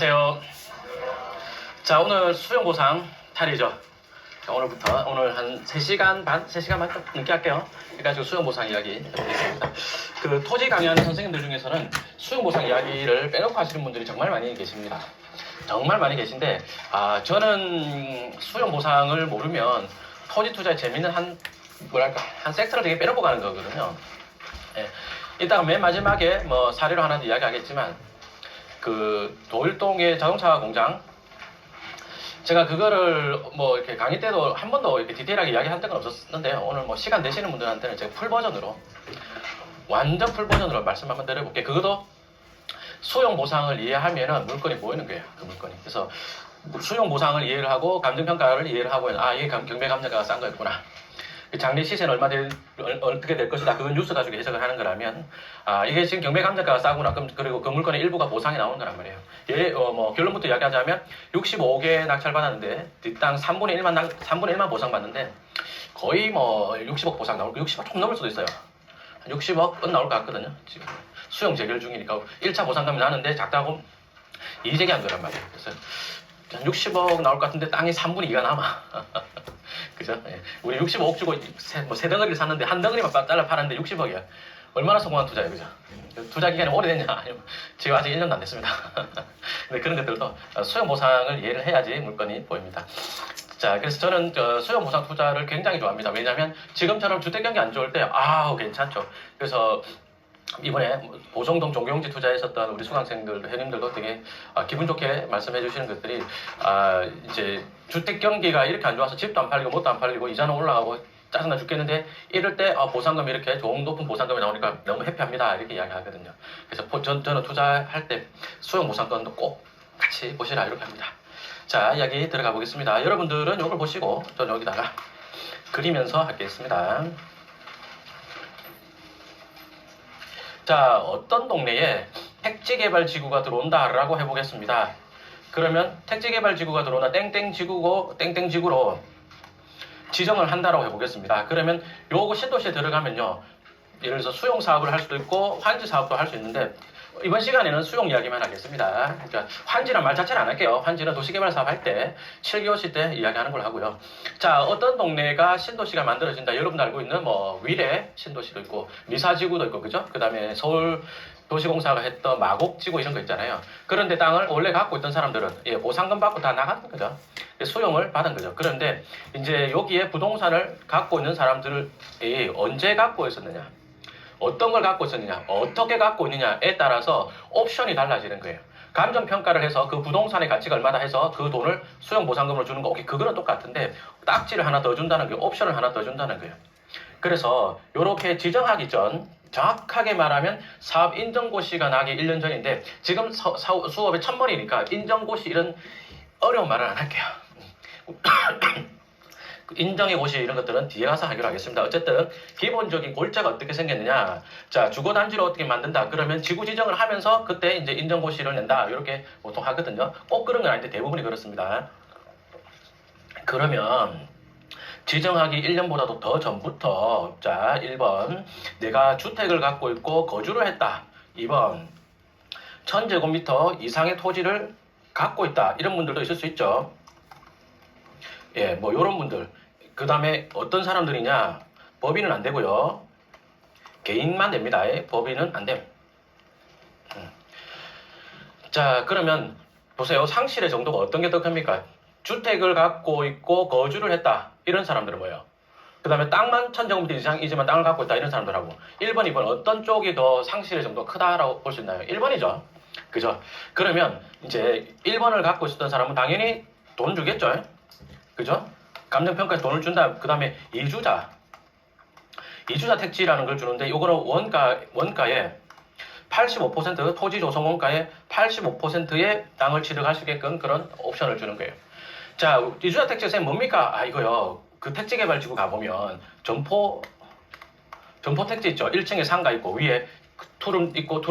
안녕하세요. 자, 오늘 수용보상 탈이죠. 자, 오늘 한 3시간 반? 3시간 반 좀 넘게 할게요. 그래가지고 수용보상 이야기 해드리겠습니다. 그 토지 강의하는 선생님들 중에서는 수용보상 이야기를 빼놓고 하시는 분들이 정말 많이 계십니다. 정말 많이 계신데, 저는 수용보상을 모르면 토지 투자에 재밌는 한 섹터를 되게 빼놓고 가는 거거든요. 예. 이따가 맨 마지막에 뭐 사례로 하나 더 이야기하겠지만, 그 도일동의 자동차 공장, 제가 그거를 뭐 이렇게 강의 때도 한 번도 이렇게 디테일하게 이야기한 적은 없었는데요. 오늘 뭐 시간 되시는 분들한테는 제가 완전 풀 버전으로 말씀 한번 드려볼게요. 그것도 수용 보상을 이해하면은 물건이 보이는 거예요. 그 물건이. 그래서 수용 보상을 이해를 하고 감정평가를 이해를 하고, 이게 경매 감정가가 싼 거였구나. 장래 시세는 어떻게 될 것이다. 그건 뉴스 가지고 해석을 하는 거라면, 이게 지금 경매 감정가가 싸구나. 그리고 그 물건의 일부가 보상이 나오는 거란 말이에요. 뭐 결론부터 이야기하자면 65개 낙찰 받았는데 뒷땅 3분의 1만 보상 받는데 거의 뭐 60억 보상 나올 거, 60억 좀 넘을 수도 있어요. 한 60억은 나올 것 같거든요. 지금 수용 재결 중이니까 1차 보상금이 나는데 작다고 이의제기한 거란 말이에요. 그래서 한 60억 나올 것 같은데 땅이 3분의 2가 남아. 그죠? 예. 우리 65억 주고 세 덩어리를 샀는데 한 덩어리만 잘라 팔았는데 60억이야. 얼마나 성공한 투자예요, 그죠? 투자 기간이 오래됐냐? 지금 아직 1년도 안 됐습니다. 근데 그런 것들도 수용 보상을 이해를 해야지 물건이 보입니다. 자, 그래서 저는 수용 보상 투자를 굉장히 좋아합니다. 왜냐하면 지금처럼 주택 경기 안 좋을 때 괜찮죠. 그래서 이번에 보성동 종교용지 투자했었던 우리 수강생들, 회원님들도 되게 기분 좋게 말씀해 주시는 것들이, 이제 주택 경기가 이렇게 안 좋아서 집도 안 팔리고 뭣도 안 팔리고 이자는 올라가고 짜증나 죽겠는데, 이럴 때 보상금이 이렇게 좋은 높은 보상금이 나오니까 너무 해피합니다, 이렇게 이야기하거든요. 그래서 저는 투자할 때 수용 보상권도 꼭 같이 보시라, 이렇게 합니다. 자, 이야기 들어가 보겠습니다. 여러분들은 이걸 보시고 저는 여기다가 그리면서 하겠습니다. 자, 어떤 동네에 택지개발지구가 들어온다라고 해보겠습니다. 그러면 택지개발지구가 들어온다, 땡땡지구로 지정을 한다라고 해보겠습니다. 그러면 요거 신도시에 들어가면요, 예를 들어서 수용 사업을 할 수도 있고 환지 사업도 할 수 있는데, 이번 시간에는 수용 이야기만 하겠습니다. 그러니까 환지란 말 자체는 안 할게요. 환지는 도시개발 사업 할 때 7개월시 때 이야기하는 걸 하고요. 자, 어떤 동네가 신도시가 만들어진다. 여러분도 알고 있는 뭐 위례 신도시도 있고 미사지구도 있고, 그죠? 그 다음에 서울 도시공사가 했던 마곡지구 이런 거 있잖아요. 그런데 땅을 원래 갖고 있던 사람들은 보상금 받고 다 나가는 거죠. 수용을 받은 거죠. 그런데 이제 여기에 부동산을 갖고 있는 사람들이 언제 갖고 있었느냐, 어떤 걸 갖고 있었느냐, 어떻게 갖고 있느냐에 따라서 옵션이 달라지는 거예요. 감정평가를 해서 그 부동산의 가치가 얼마다 해서 그 돈을 수용보상금으로 주는 거, 그거는 똑같은데 딱지를 하나 더 준다는 게, 옵션을 하나 더 준다는 거예요. 그래서 이렇게 지정하기 전, 정확하게 말하면 사업 인정고시가 나기 1년 전인데, 지금 수업의 첫머리니까 인정고시 이런 어려운 말은 안 할게요. 인정의 고시 이런 것들은 뒤에 가서 하기로 하겠습니다. 어쨌든 기본적인 골자가 어떻게 생겼느냐, 자, 주거단지를 어떻게 만든다. 그러면 지구 지정을 하면서 그때 이제 인정고시를 낸다, 이렇게 보통 하거든요. 꼭 그런 건 아닌데 대부분이 그렇습니다. 그러면 지정하기 1년보다도 더 전부터, 자, 1번 내가 주택을 갖고 있고 거주를 했다. 2번 1000제곱미터 이상의 토지를 갖고 있다. 이런 분들도 있을 수 있죠. 예, 뭐 요런 분들. 그 다음에 어떤 사람들이냐, 법인은 안 되고요, 개인만 됩니다. 법인은 안 됨. 자, 그러면 보세요. 상실의 정도가 어떤 게 더 큽니까? 주택을 갖고 있고 거주를 했다, 이런 사람들은 뭐예요? 그 다음에 땅만 1000제곱미터 이상이지만 땅을 갖고 있다, 이런 사람들하고 1번, 2번 어떤 쪽이 더 상실의 정도가 크다라고 볼 수 있나요? 1번이죠. 그죠? 그러면 이제 1번을 갖고 있었던 사람은 당연히 돈 주겠죠. 그죠? 감정평가에 돈을 준다. 그 다음에 이주자 택지라는 걸 주는데, 요거는 원가의 85%, 토지 조성 원가의 85%의 땅을 취득할 수 있게끔 그런 옵션을 주는 거예요. 자, 이주자 택지 선생님 뭡니까? 이거요, 그 택지개발지구 가보면 점포 택지 있죠. 1층에 상가 있고 위에 투룸 있고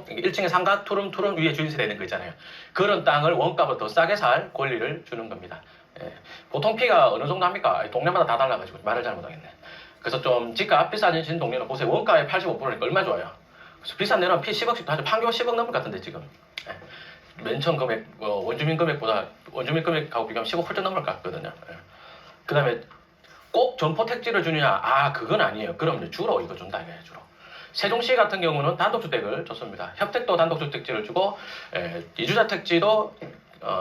1층에 상가 투룸 위에 주인세 되는 거 있잖아요. 그런 땅을 원가보다 더 싸게 살 권리를 주는 겁니다. 예. 보통 피가 어느 정도 합니까? 동네마다 다 달라가지고 말을 잘못하겠네. 그래서 좀 집값 비싸진 동네는 보세요. 원가의 85%니까 얼마 좋아요. 그래서 비싼 데는 피 10억씩도 하죠. 판교 10억 넘을 것 같은데 지금. 예. 맨 처음 금액, 원주민 금액보다 원주민 금액하고 비교하면 10억 훌쩍 넘을 것 같거든요. 그 다음에 꼭 점포 택지를 주느냐? 아, 그건 아니에요. 그럼 주로 이거 준다 이거예요, 주로. 세종시 같은 경우는 단독주택을 줬습니다. 협택도 단독주택지를 주고, 이주자 택지도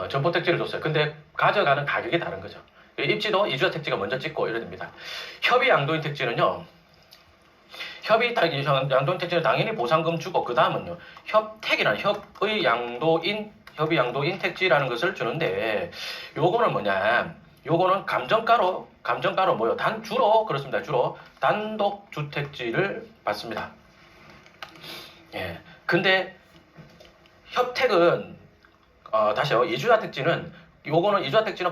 점포 택지를 줬어요. 근데 가져가는 가격이 다른 거죠. 입지도 이주자 택지가 먼저 찍고 이래 됩니다. 협의 양도인 택지는요, 협의 양도인 택지는 당연히 보상금 주고, 그 다음은요, 협택이라는 협의 양도인 택지라는 것을 주는데, 요거는 뭐냐, 요거는 감정가로 뭐요? 주로 그렇습니다. 주로 단독주택지를 받습니다. 예. 근데 협택은 다시요. 이주자 택지는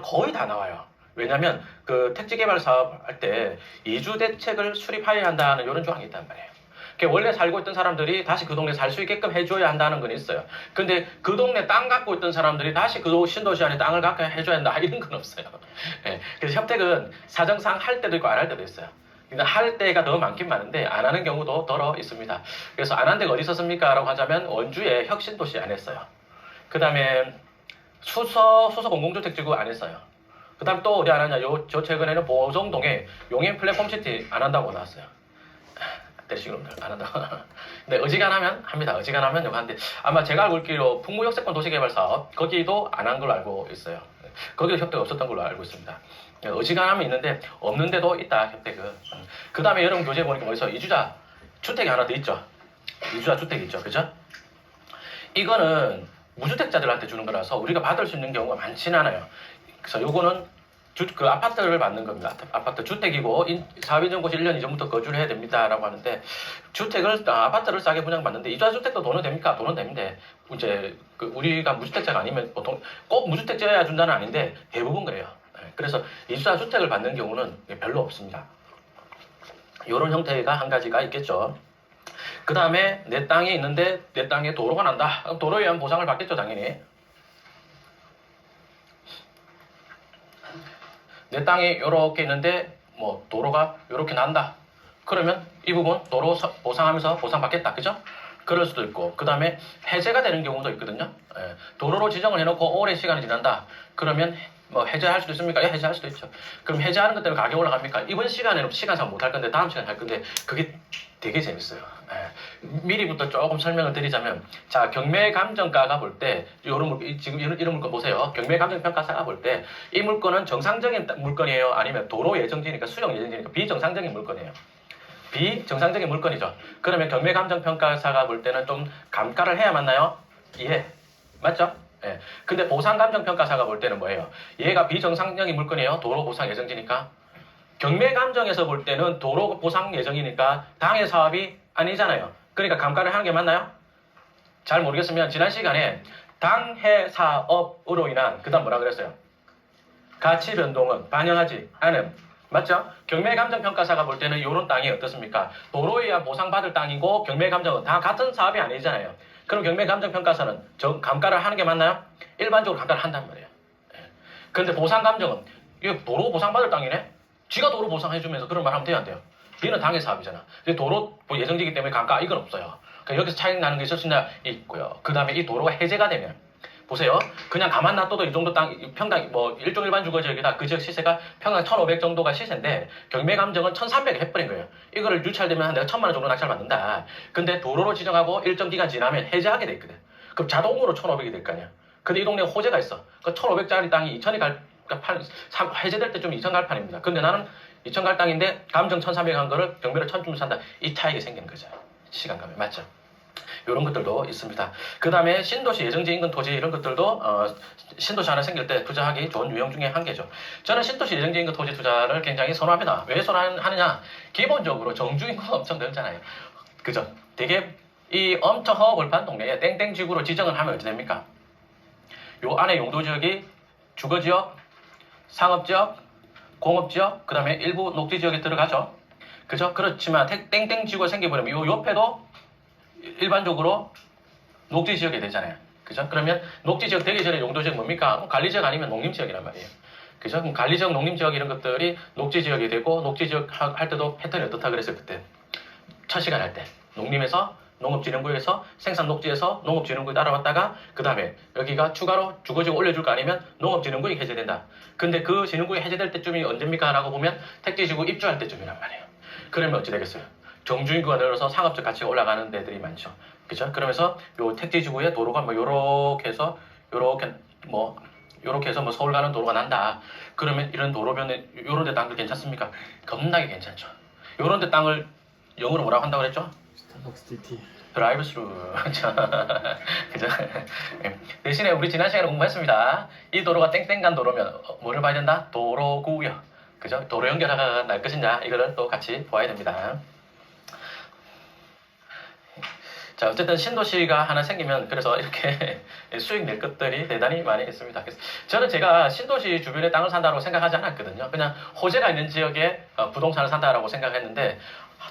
거의 다 나와요. 왜냐하면 그 택지 개발 사업 할 때 이주 대책을 수립해야 한다는 이런 조항이 있단 말이에요. 원래 살고 있던 사람들이 다시 그 동네 살 수 있게끔 해줘야 한다는 건 있어요. 근데 그 동네 땅 갖고 있던 사람들이 다시 그 신도시 안에 땅을 갖게 해줘야 한다 이런 건 없어요. 예. 그래서 협택은 사정상 할 때도 있고 안 할 때도 있어요. 근데 할 때가 더 많긴 많은데 안 하는 경우도 더러 있습니다. 그래서 안 한 데가 어디 있었습니까? 라고 하자면 원주의 혁신도시 안 했어요. 그 다음에 수서 공공주택지구 안 했어요. 그 다음 또 어디 안 하냐? 저 최근에는 보정동에 용인 플랫폼시티 안 한다고 나왔어요. 대시그룹들 안 한다고. 근데 어지간하면 합니다. 어지간하면 이거 하는데 아마 제가 알고 있기로 풍무역세권 도시개발사업 거기도 안 한 걸로 알고 있어요. 거기도 협대가 없었던 걸로 알고 있습니다. 어지간하면 있는데 없는데도 있다 협택은. 그 다음에 여러분 교재에 보니까 어디서 이주자 주택이 하나 더 있죠. 이주자 주택이 있죠. 그죠? 이거는 무주택자들한테 주는 거라서 우리가 받을 수 있는 경우가 많지는 않아요. 그래서 요거는 그 아파트를 받는 겁니다. 아파트 주택이고 사업인정고시 1년 이전부터 거주를 해야 됩니다라고 하는데 아파트를 싸게 분양받는데 이주자 주택도 돈은 됩니까? 돈은 되는데 이제 우리가 무주택자가 아니면 보통 꼭 무주택자여야 준다는 아닌데 대부분 그래요. 그래서 이주자 주택을 받는 경우는 별로 없습니다. 이런 형태가 한 가지가 있겠죠. 그 다음에 내 땅이 있는데 내 땅에 도로가 난다. 그럼 도로에 의한 보상을 받겠죠, 당연히. 내 땅이 이렇게 있는데 뭐 도로가 이렇게 난다. 그러면 이 부분 도로 보상하면서 보상받겠다. 그죠? 그럴 수도 있고 그 다음에 해제가 되는 경우도 있거든요. 도로로 지정을 해놓고 오랜 시간이 지난다. 그러면 뭐 해제할 수도 있습니까? 예, 해제할 수도 있죠. 그럼 해제하는 것 때문에 가격이 올라갑니까? 이번 시간에는 시간상 못할 건데 다음 시간에 할 건데 그게 되게 재밌어요. 미리부터 조금 설명을 드리자면 자 경매감정가가 볼 때 지금 이런 물건 보세요. 경매감정평가사가 볼 때 이 물건은 정상적인 물건이에요? 아니면 도로 예정지니까 수용 예정지니까 비정상적인 물건이에요? 비정상적인 물건이죠. 그러면 경매감정평가사가 볼 때는 좀 감가를 해야 맞나요? 예. 맞죠? 예. 근데 보상감정평가사가 볼 때는 뭐예요? 얘가 비정상적인 물건이에요? 도로 보상 예정지니까? 경매감정에서 볼 때는 도로 보상 예정이니까 당해 사업이 아니잖아요. 그러니까 감가를 하는 게 맞나요? 잘 모르겠으면 지난 시간에 당해 사업으로 인한 그 다음 뭐라 그랬어요? 가치 변동은 반영하지 않음. 맞죠? 경매감정평가사가 볼 때는 이런 땅이 어떻습니까? 도로에 의한 보상받을 땅이고 경매감정은 다 같은 사업이 아니잖아요. 그럼 경매감정평가사는 감가를 하는 게 맞나요? 일반적으로 감가를 한단 말이에요. 그런데 보상감정은 이거 도로 보상받을 땅이네? 지가 도로 보상해주면서 그런 말 하면 돼요, 안 돼요? 얘는 당해 사업이잖아. 도로 예정지기 때문에 감가 이건 없어요. 그러니까 여기서 차익 나는 게 있을 수 있고요. 그 다음에 이 도로가 해제가 되면 보세요. 그냥 가만 놔둬도 이 정도 땅, 평당, 일종 일반 주거지역이다. 그 지역 시세가 평당 1,500 정도가 시세인데, 경매감정은 1,300에 해버린 거예요. 이거를 유찰되면 한 내가 1,000만 원 정도 낙찰 받는다. 근데 도로로 지정하고 일정 기간 지나면 해제하게 돼 있거든. 그럼 자동으로 1,500이 될 거 아니야. 근데 이 동네에 호재가 있어. 그 1,500짜리 땅이 2,000이 해제될 때 좀 2,000 갈 판입니다. 근데 나는 2,000 갈 땅인데, 감정 1,300 한 거를 경매로 1,000 주면 산다. 이 차이가 생기는 거죠. 시간감에. 맞죠? 이런 것들도 있습니다. 그 다음에 신도시 예정지 인근 토지 이런 것들도 신도시 하나 생길 때 투자하기 좋은 유형 중에 한 개죠. 저는 신도시 예정지 인근 토지 투자를 굉장히 선호합니다. 왜 선호하느냐? 기본적으로 정주 인구가 엄청 넓잖아요. 그죠? 되게 이 엄청 허허벌판 동네에 땡땡지구로 지정을 하면 어떻게 됩니까? 요 안에 용도지역이 주거지역, 상업지역, 공업지역, 그 다음에 일부 녹지지역에 들어가죠. 그죠? 그렇지만 땡땡지구가 생겨버리면 요 옆에도 일반적으로 녹지지역이 되잖아요. 그죠? 그러면 녹지지역 되기 전에 용도지역 뭡니까? 관리지역 아니면 농림지역이란 말이에요. 그죠? 그럼 관리지역, 농림지역 이런 것들이 녹지지역이 되고 녹지지역 할 때도 패턴이 어떻다 그랬어요, 그때? 첫 시간 할 때. 농림에서 농업진흥구에서 생산 녹지에서 농업진흥구에 따라왔다가 그 다음에 여기가 추가로 주거지구 올려줄 거 아니면 농업진흥구에 해제된다. 근데 그 진흥구에 해제될 때쯤이 언제입니까? 라고 보면 택지지구 입주할 때쯤이란 말이에요. 그러면 어찌 되겠어요? 정주인구가 늘어서 상업적 가치가 올라가는 데들이 많죠. 그죠? 그러면서 요 택지지구에 도로가 뭐 요렇게 해서 요렇게 해서 뭐 서울 가는 도로가 난다. 그러면 이런 도로변에 요런 데 땅들 괜찮습니까? 겁나게 괜찮죠. 요런 데 땅을 영어로 뭐라고 한다고 그랬죠? 스타벅스티티. 드라이브 스루. 그죠? 대신에 우리 지난 시간에 공부했습니다. 이 도로가 땡땡간 도로면 뭐를 봐야 된다? 도로구역. 그죠? 도로 연결하가 날 것이냐 이거를 또 같이 보아야 됩니다. 자, 어쨌든 신도시가 하나 생기면 그래서 이렇게 수익 낼 것들이 대단히 많이 있습니다. 그래서 저는 제가 신도시 주변에 땅을 산다고 생각하지 않았거든요. 그냥 호재가 있는 지역에 부동산을 산다라고 생각했는데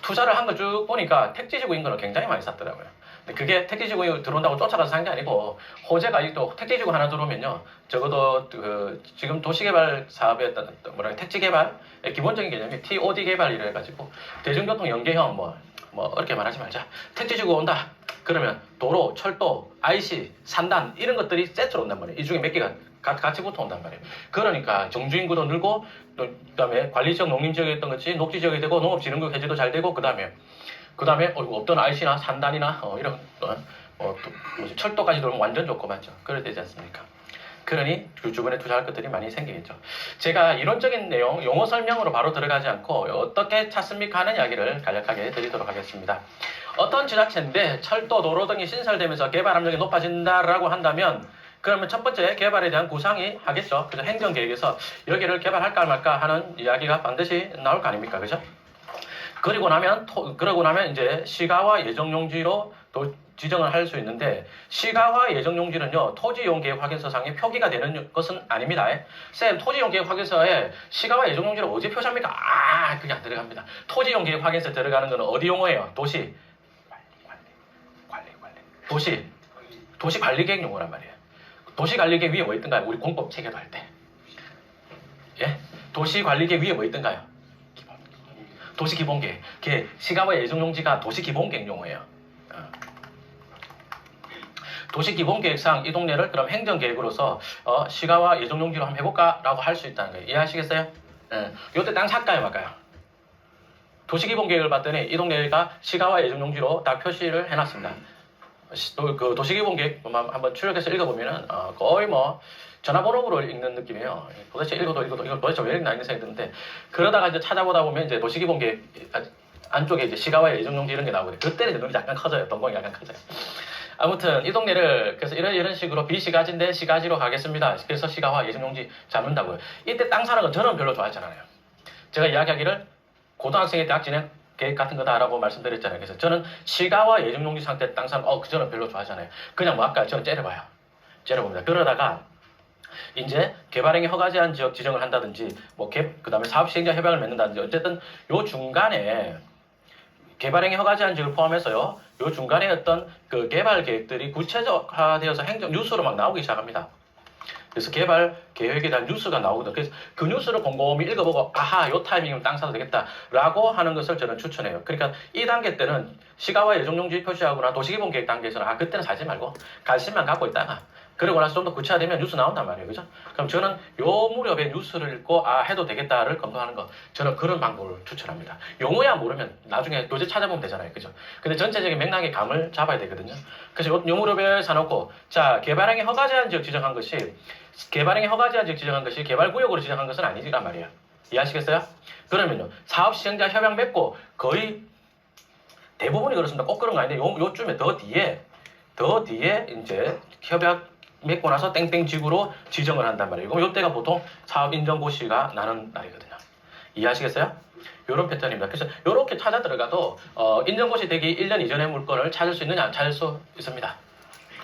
투자를 한 거 쭉 보니까 택지지구 인근을 굉장히 많이 샀더라고요. 근데 그게 택지지구 들어온다고 쫓아가서 산 게 아니고 호재가 또 택지지구 하나 들어오면요. 적어도 지금 도시개발 사업의 택지개발의 기본적인 개념이 TOD 개발이라 해가지고 대중교통 연계형 뭐 이렇게 말하지 말자. 택지지구 온다. 그러면 도로, 철도, IC, 산단 이런 것들이 세트로 온단 말이에요. 이 중에 몇 개가 같이 붙어 온단 말이에요. 그러니까 정주인구도 늘고 또 그다음에 관리지역 농림지역이었던 것이 녹지지역이 되고 농업진흥구 해제도 잘 되고 그다음에 없던 IC나 산단이나 이런 철도까지 들어오면 완전 좋고 맞죠. 그래야 되지 않습니까? 그러니 그 주변에 투자할 것들이 많이 생기겠죠. 제가 이론적인 내용, 용어 설명으로 바로 들어가지 않고 어떻게 찾습니까 하는 이야기를 간략하게 드리도록 하겠습니다. 어떤 지자체인데 철도, 도로 등이 신설되면서 개발 압력이 높아진다라고 한다면 그러면 첫 번째 개발에 대한 구상이 하겠죠. 그래서 행정계획에서 여기를 개발할까 말까 하는 이야기가 반드시 나올 거 아닙니까? 그죠? 그러고 나면 이제 시가와 예정용지로 또 지정을 할 수 있는데 시가와 예정용지는요 토지이용계획 확인서상에 표기가 되는 것은 아닙니다. 쌤 토지이용계획 확인서에 시가와 예정용지를 어디 표시합니까? 그게 안 들어갑니다. 토지이용계획 확인서에 들어가는 거는 어디 용어예요? 도시관리계획 용어란 말이에요. 도시관리계획 위에 뭐 있던가요? 우리 공법 체계도 할 때. 예? 도시관리계획 위에 뭐 있던가요? 도시기본계획. 시가와 예정용지가 도시기본계획 용어예요. 도시기본계획상 이 동네를 그럼 행정계획으로서 시가와 예정용지로 한번 해볼까? 라고 할 수 있다는 거예요. 이해하시겠어요? 요때 땅 살까요 말까요? 도시기본계획을 봤더니 이 동네가 시가와 예정용지로 딱 표시를 해놨습니다. 그 도시기본계획 한번 출력해서 읽어보면은 거의 뭐 전화번호로 읽는 느낌이에요. 도대체 읽어도 이걸 도대체 왜 읽나 이런 생각이 드는데 그러다가 이제 찾아보다 보면 이제 도시기본계획 안쪽에 이제 시가와 예정용지 이런 게 나오거든요. 그때는 눈이 약간 커져요. 동공이 약간 커져요. 아무튼 이 동네를 그래서 이런 식으로 B시가지인데 시가지로 가겠습니다. 그래서 시가와 예정용지 잡는다고요. 이때 땅 사는 건 저는 별로 좋아하지 않아요. 제가 이야기하기를 고등학생의 대학 진행 계획 같은 거다라고 말씀드렸잖아요. 그래서 저는 시가와 예정용지 상태 땅 사는 저는 별로 좋아하지 않아요. 그냥 아까 저는 째려봐요. 째려봅니다. 그러다가 이제 개발행위 허가제한 지역 지정을 한다든지 그 다음에 사업시행자 협약을 맺는다든지 어쨌든 요 중간에 개발행위 허가제한 지역을 포함해서요. 요 중간에 어떤 그 개발 계획들이 구체적화되어서 행정 뉴스로 막 나오기 시작합니다. 그래서 개발 계획에 대한 뉴스가 나오거든요. 그래서 그 뉴스를 곰곰이 읽어보고 요 타이밍이면 땅 사도 되겠다라고 하는 것을 저는 추천해요. 그러니까 이 단계 때는 시가와 예정용지 표시하거나 도시기본계획 단계에서는 그때는 사지 말고 관심만 갖고 있다가 그러고 나서 좀 더 구체화되면 뉴스 나온단 말이에요. 그죠? 그럼 저는 요 무렵에 뉴스를 읽고 해도 되겠다를 검토하는 거 저는 그런 방법을 추천합니다. 용어야 모르면 나중에 도저히 찾아보면 되잖아요. 그죠? 근데 전체적인 맥락의 감을 잡아야 되거든요. 그래서 요 무렵에 사놓고 자 개발행위 허가제한 지역 지정한 것이 개발구역으로 지정한 것은 아니란 말이에요. 이해하시겠어요? 그러면요 사업시행자 협약 맺고 거의 대부분이 그렇습니다. 꼭 그런 거 아닌데 요쯤에 더 뒤에 이제 협약 맺고 나서 땡땡지구로 지정을 한단 말이에요. 그럼 이때가 보통 사업 인정 고시가 나는 날이거든요. 이해하시겠어요? 이런 패턴입니다. 그래서 이렇게 찾아 들어가도 인정 고시 되기 1년 이전의 물건을 찾을 수 있느냐? 찾을 수 있습니다.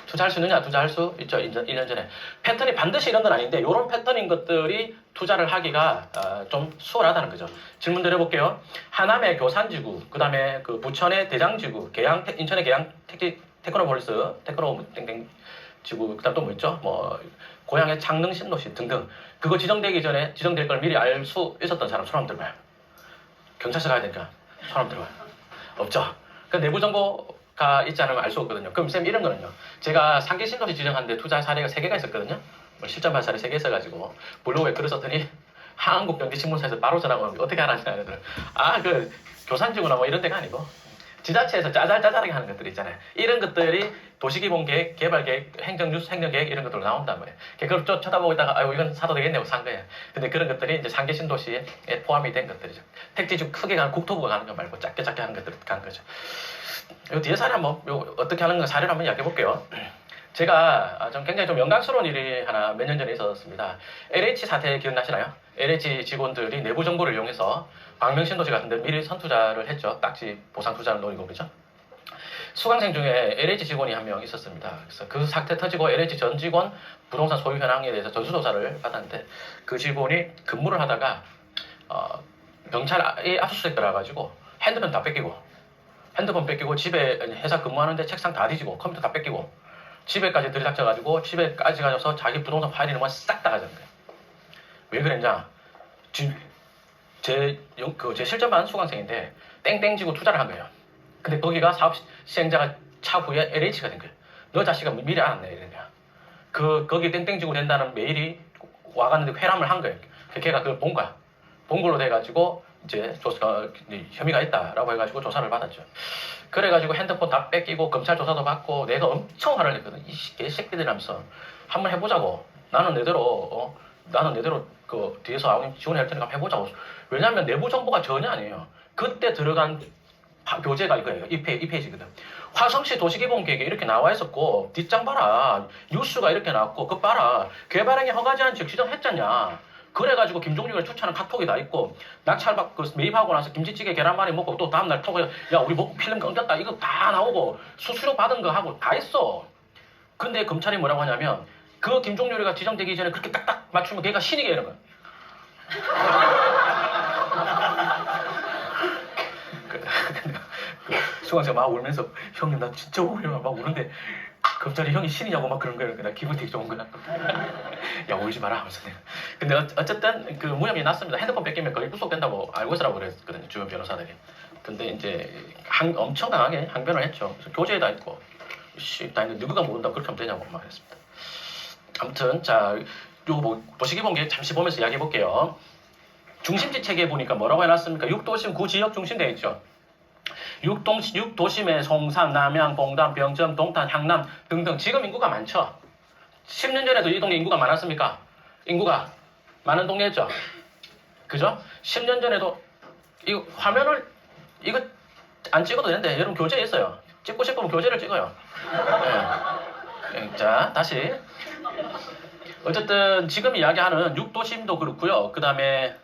투자할 수 있느냐? 투자할 수 있죠. 1년 전에. 패턴이 반드시 이런 건 아닌데 이런 패턴인 것들이 투자를 하기가 좀 수월하다는 거죠. 질문 드려볼게요. 하남의 교산지구, 그 다음에 그 부천의 대장지구, 인천의 계양 테크노폴리스, 테크노 땡땡 지구, 그 다음 또 뭐 있죠? 고향의 창릉 신도시 등등. 그거 지정되기 전에 지정될 걸 미리 알 수 있었던 사람 손 한번 들어봐요. 경찰서 가야 되니까 손 한번 들어봐요. 없죠? 그 내부 정보 가 있지 않으면 알 수 없거든요. 그럼 쌤 이런 거는요. 제가 상계 신도시 지정하는데 투자 사례가 3개가 있었거든요. 뭐 실전반 사례 3개 있어가지고 블로그에 글을 썼더니 한국경제신문사에서 바로 전화가 오는 게 어떻게 알았냐. 그 교산지구나 뭐 이런 데가 아니고 지자체에서 짜잘짜잘하게 하는 것들 있잖아요. 이런 것들이 도시기본계획, 개발계획, 행정뉴스, 행정계획 이런 것들로 나온단 말이에요. 그걸 좀 쳐다보고 있다가 아유 이건 사도 되겠네 하고 산 거예요. 근데 그런 것들이 이제 상계 신도시에 포함이 된 것들이죠. 택지주 크게 가는 국토부가 가는 거 말고 작게 하는 것들 간 거죠. 요 뒤에 사례 한번 어떻게 하는 거 사례를 한번 이야기해 볼게요. 제가 좀 굉장히 좀 영광스러운 일이 하나 몇 년 전에 있었습니다. LH 사태 기억나시나요? LH 직원들이 내부 정보를 이용해서 광명신도시 같은 데 미리 선투자를 했죠. 딱지 보상 투자를 노리고 그러죠. 수강생 중에 LH 직원이 한 명 있었습니다. 그래서 그 사태 터지고 LH 전 직원 부동산 소유 현황에 대해서 전수조사를 받았는데 그 직원이 근무를 하다가 경찰이 압수수색 들어가가지고 핸드폰 다 뺏기고 집에 회사 근무하는데 책상 다 뒤지고 컴퓨터 다 뺏기고 집에까지 들이닥쳐가지고 집에까지 가서 자기 부동산 파일 이름만 싹 다 가져간 거예요. 왜 그랬냐? 제 실전반 수강생인데 땡땡지고 투자를 한 거예요. 근데 거기가 사업 시행자가 차후에 LH가 된 거예요. 너 자식아 미리 알았네 이런 거야. 거기 땡땡지고 된다는 메일이 와갔는데 회람을 한 거예요. 걔가 그걸 본 거야. 본 걸로 돼가지고 이제 혐의가 있다라고 해가지고 조사를 받았죠. 그래가지고 핸드폰 다 뺏기고 검찰 조사도 받고 내가 엄청 화를 냈거든. 이 개새끼들 하면서 한번 해보자고. 나는 내대로 그 뒤에서 아버님 지원할 테니까 해보자고. 왜냐하면 내부 정보가 전혀 아니에요. 그때 들어간 교재가 이거예요. 이 페이지거든. 화성시 도시개발계획에 이렇게 나와 있었고 뒷장 봐라. 뉴스가 이렇게 나왔고 그거 봐라. 개발행위 허가제한 지역 지정했잖냐. 그래가지고 김종률을 추천한 카톡이 다 있고 낙찰받 매입하고 나서 김치찌개 계란말이 먹고 또 다음날 톡에 야 우리 먹고 필름 끊겼다 이거 다 나오고 수수료 받은 거 하고 다 있어. 근데 검찰이 뭐라고 하냐면 그 김종률이가 지정되기 전에 그렇게 딱딱 맞추면 걔가 신이게 이런 거야. 수강생 막 울면서 형님 나 진짜 울려 막 우는데 검찰이 형이 신이냐고 막 그런 거예요. 나 기분 되게 좋은 거야. 야 울지 마라 하면서 내가. 근데 어쨌든 그 무혐의 났습니다. 핸드폰 뺏기면 거의 구속된다고 알고 있으라고 그랬거든요. 주변 변호사들이. 근데 이제 엄청 강하게 항변을 했죠. 그래서 교재에다 있고 나 이거 누구가 모른다고 그렇게 하면 되냐고 막 했습니다. 아무튼 자 요거 뭐 도시개발계획 잠시 보면서 이야기해 볼게요. 중심지 체계에 보니까 뭐라고 해놨습니까? 6도심 9지역 중심 되어 있죠. 6도심에 송산, 남양, 봉담, 병점, 동탄, 향남 등등 지금 인구가 많죠. 10년 전에도 이 동네 인구가 많았습니까? 인구가 많은 동네였죠. 그죠? 10년 전에도 이 화면을 이거 안 찍어도 되는데 여러분 교재에 있어요. 찍고 싶으면 교재를 찍어요. 네. 자 다시 어쨌든 지금 이야기하는 6도심도 그렇고요. 그 다음에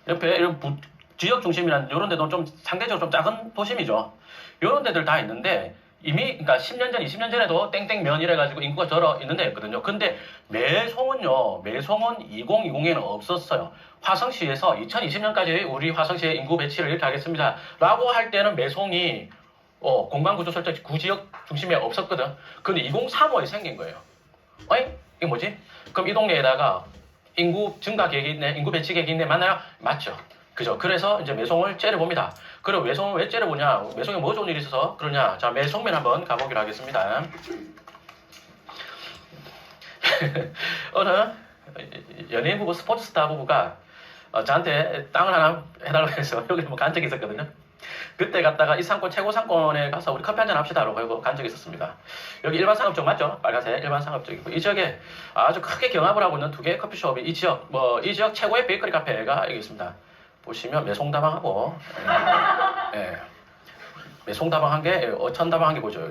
옆에 이런 지역 중심이란 이런 데도 좀 상대적으로 좀 작은 도심이죠. 이런 데들 다 있는데 이미 그러니까 10년 전, 20년 전에도 땡땡면 이래가지고 인구가 절어 있는 데였거든요. 근데 매송은 2020에는 없었어요. 화성시에서 2020년까지 우리 화성시의 인구 배치를 이렇게 하겠습니다. 라고 할 때는 매송이 공간구조 설정 구지역 중심에 없었거든. 근데 2035에 생긴 거예요. 어이? 이게 뭐지? 그럼 이 동네에다가 인구 증가 계획이 있네, 인구 배치 계획이 있네, 맞나요? 맞죠. 그죠? 그래서 이제 매송을 째려봅니다. 그럼 매송을 왜 째려보냐? 매송에 뭐 좋은 일이 있어서 그러냐? 자, 매송면 한번 가보기로 하겠습니다. 어느 연예인 부부, 스포츠 스타 부부가 저한테 땅을 하나 해달라고 해서 여기 뭐 간 적이 있었거든요. 그때 갔다가 이 상권 최고 상권에 가서 우리 커피 한잔 합시다 라고 간 적이 있었습니다. 여기 일반 상업적 맞죠? 빨간색 일반 상업적이고 이 지역에 아주 크게 경합을 하고 있는 두 개의 커피숍이 이 지역 최고의 베이커리 카페가 여기 있습니다. 보시면 매송다방하고 매송다방한 게 어천다방한 게 보죠.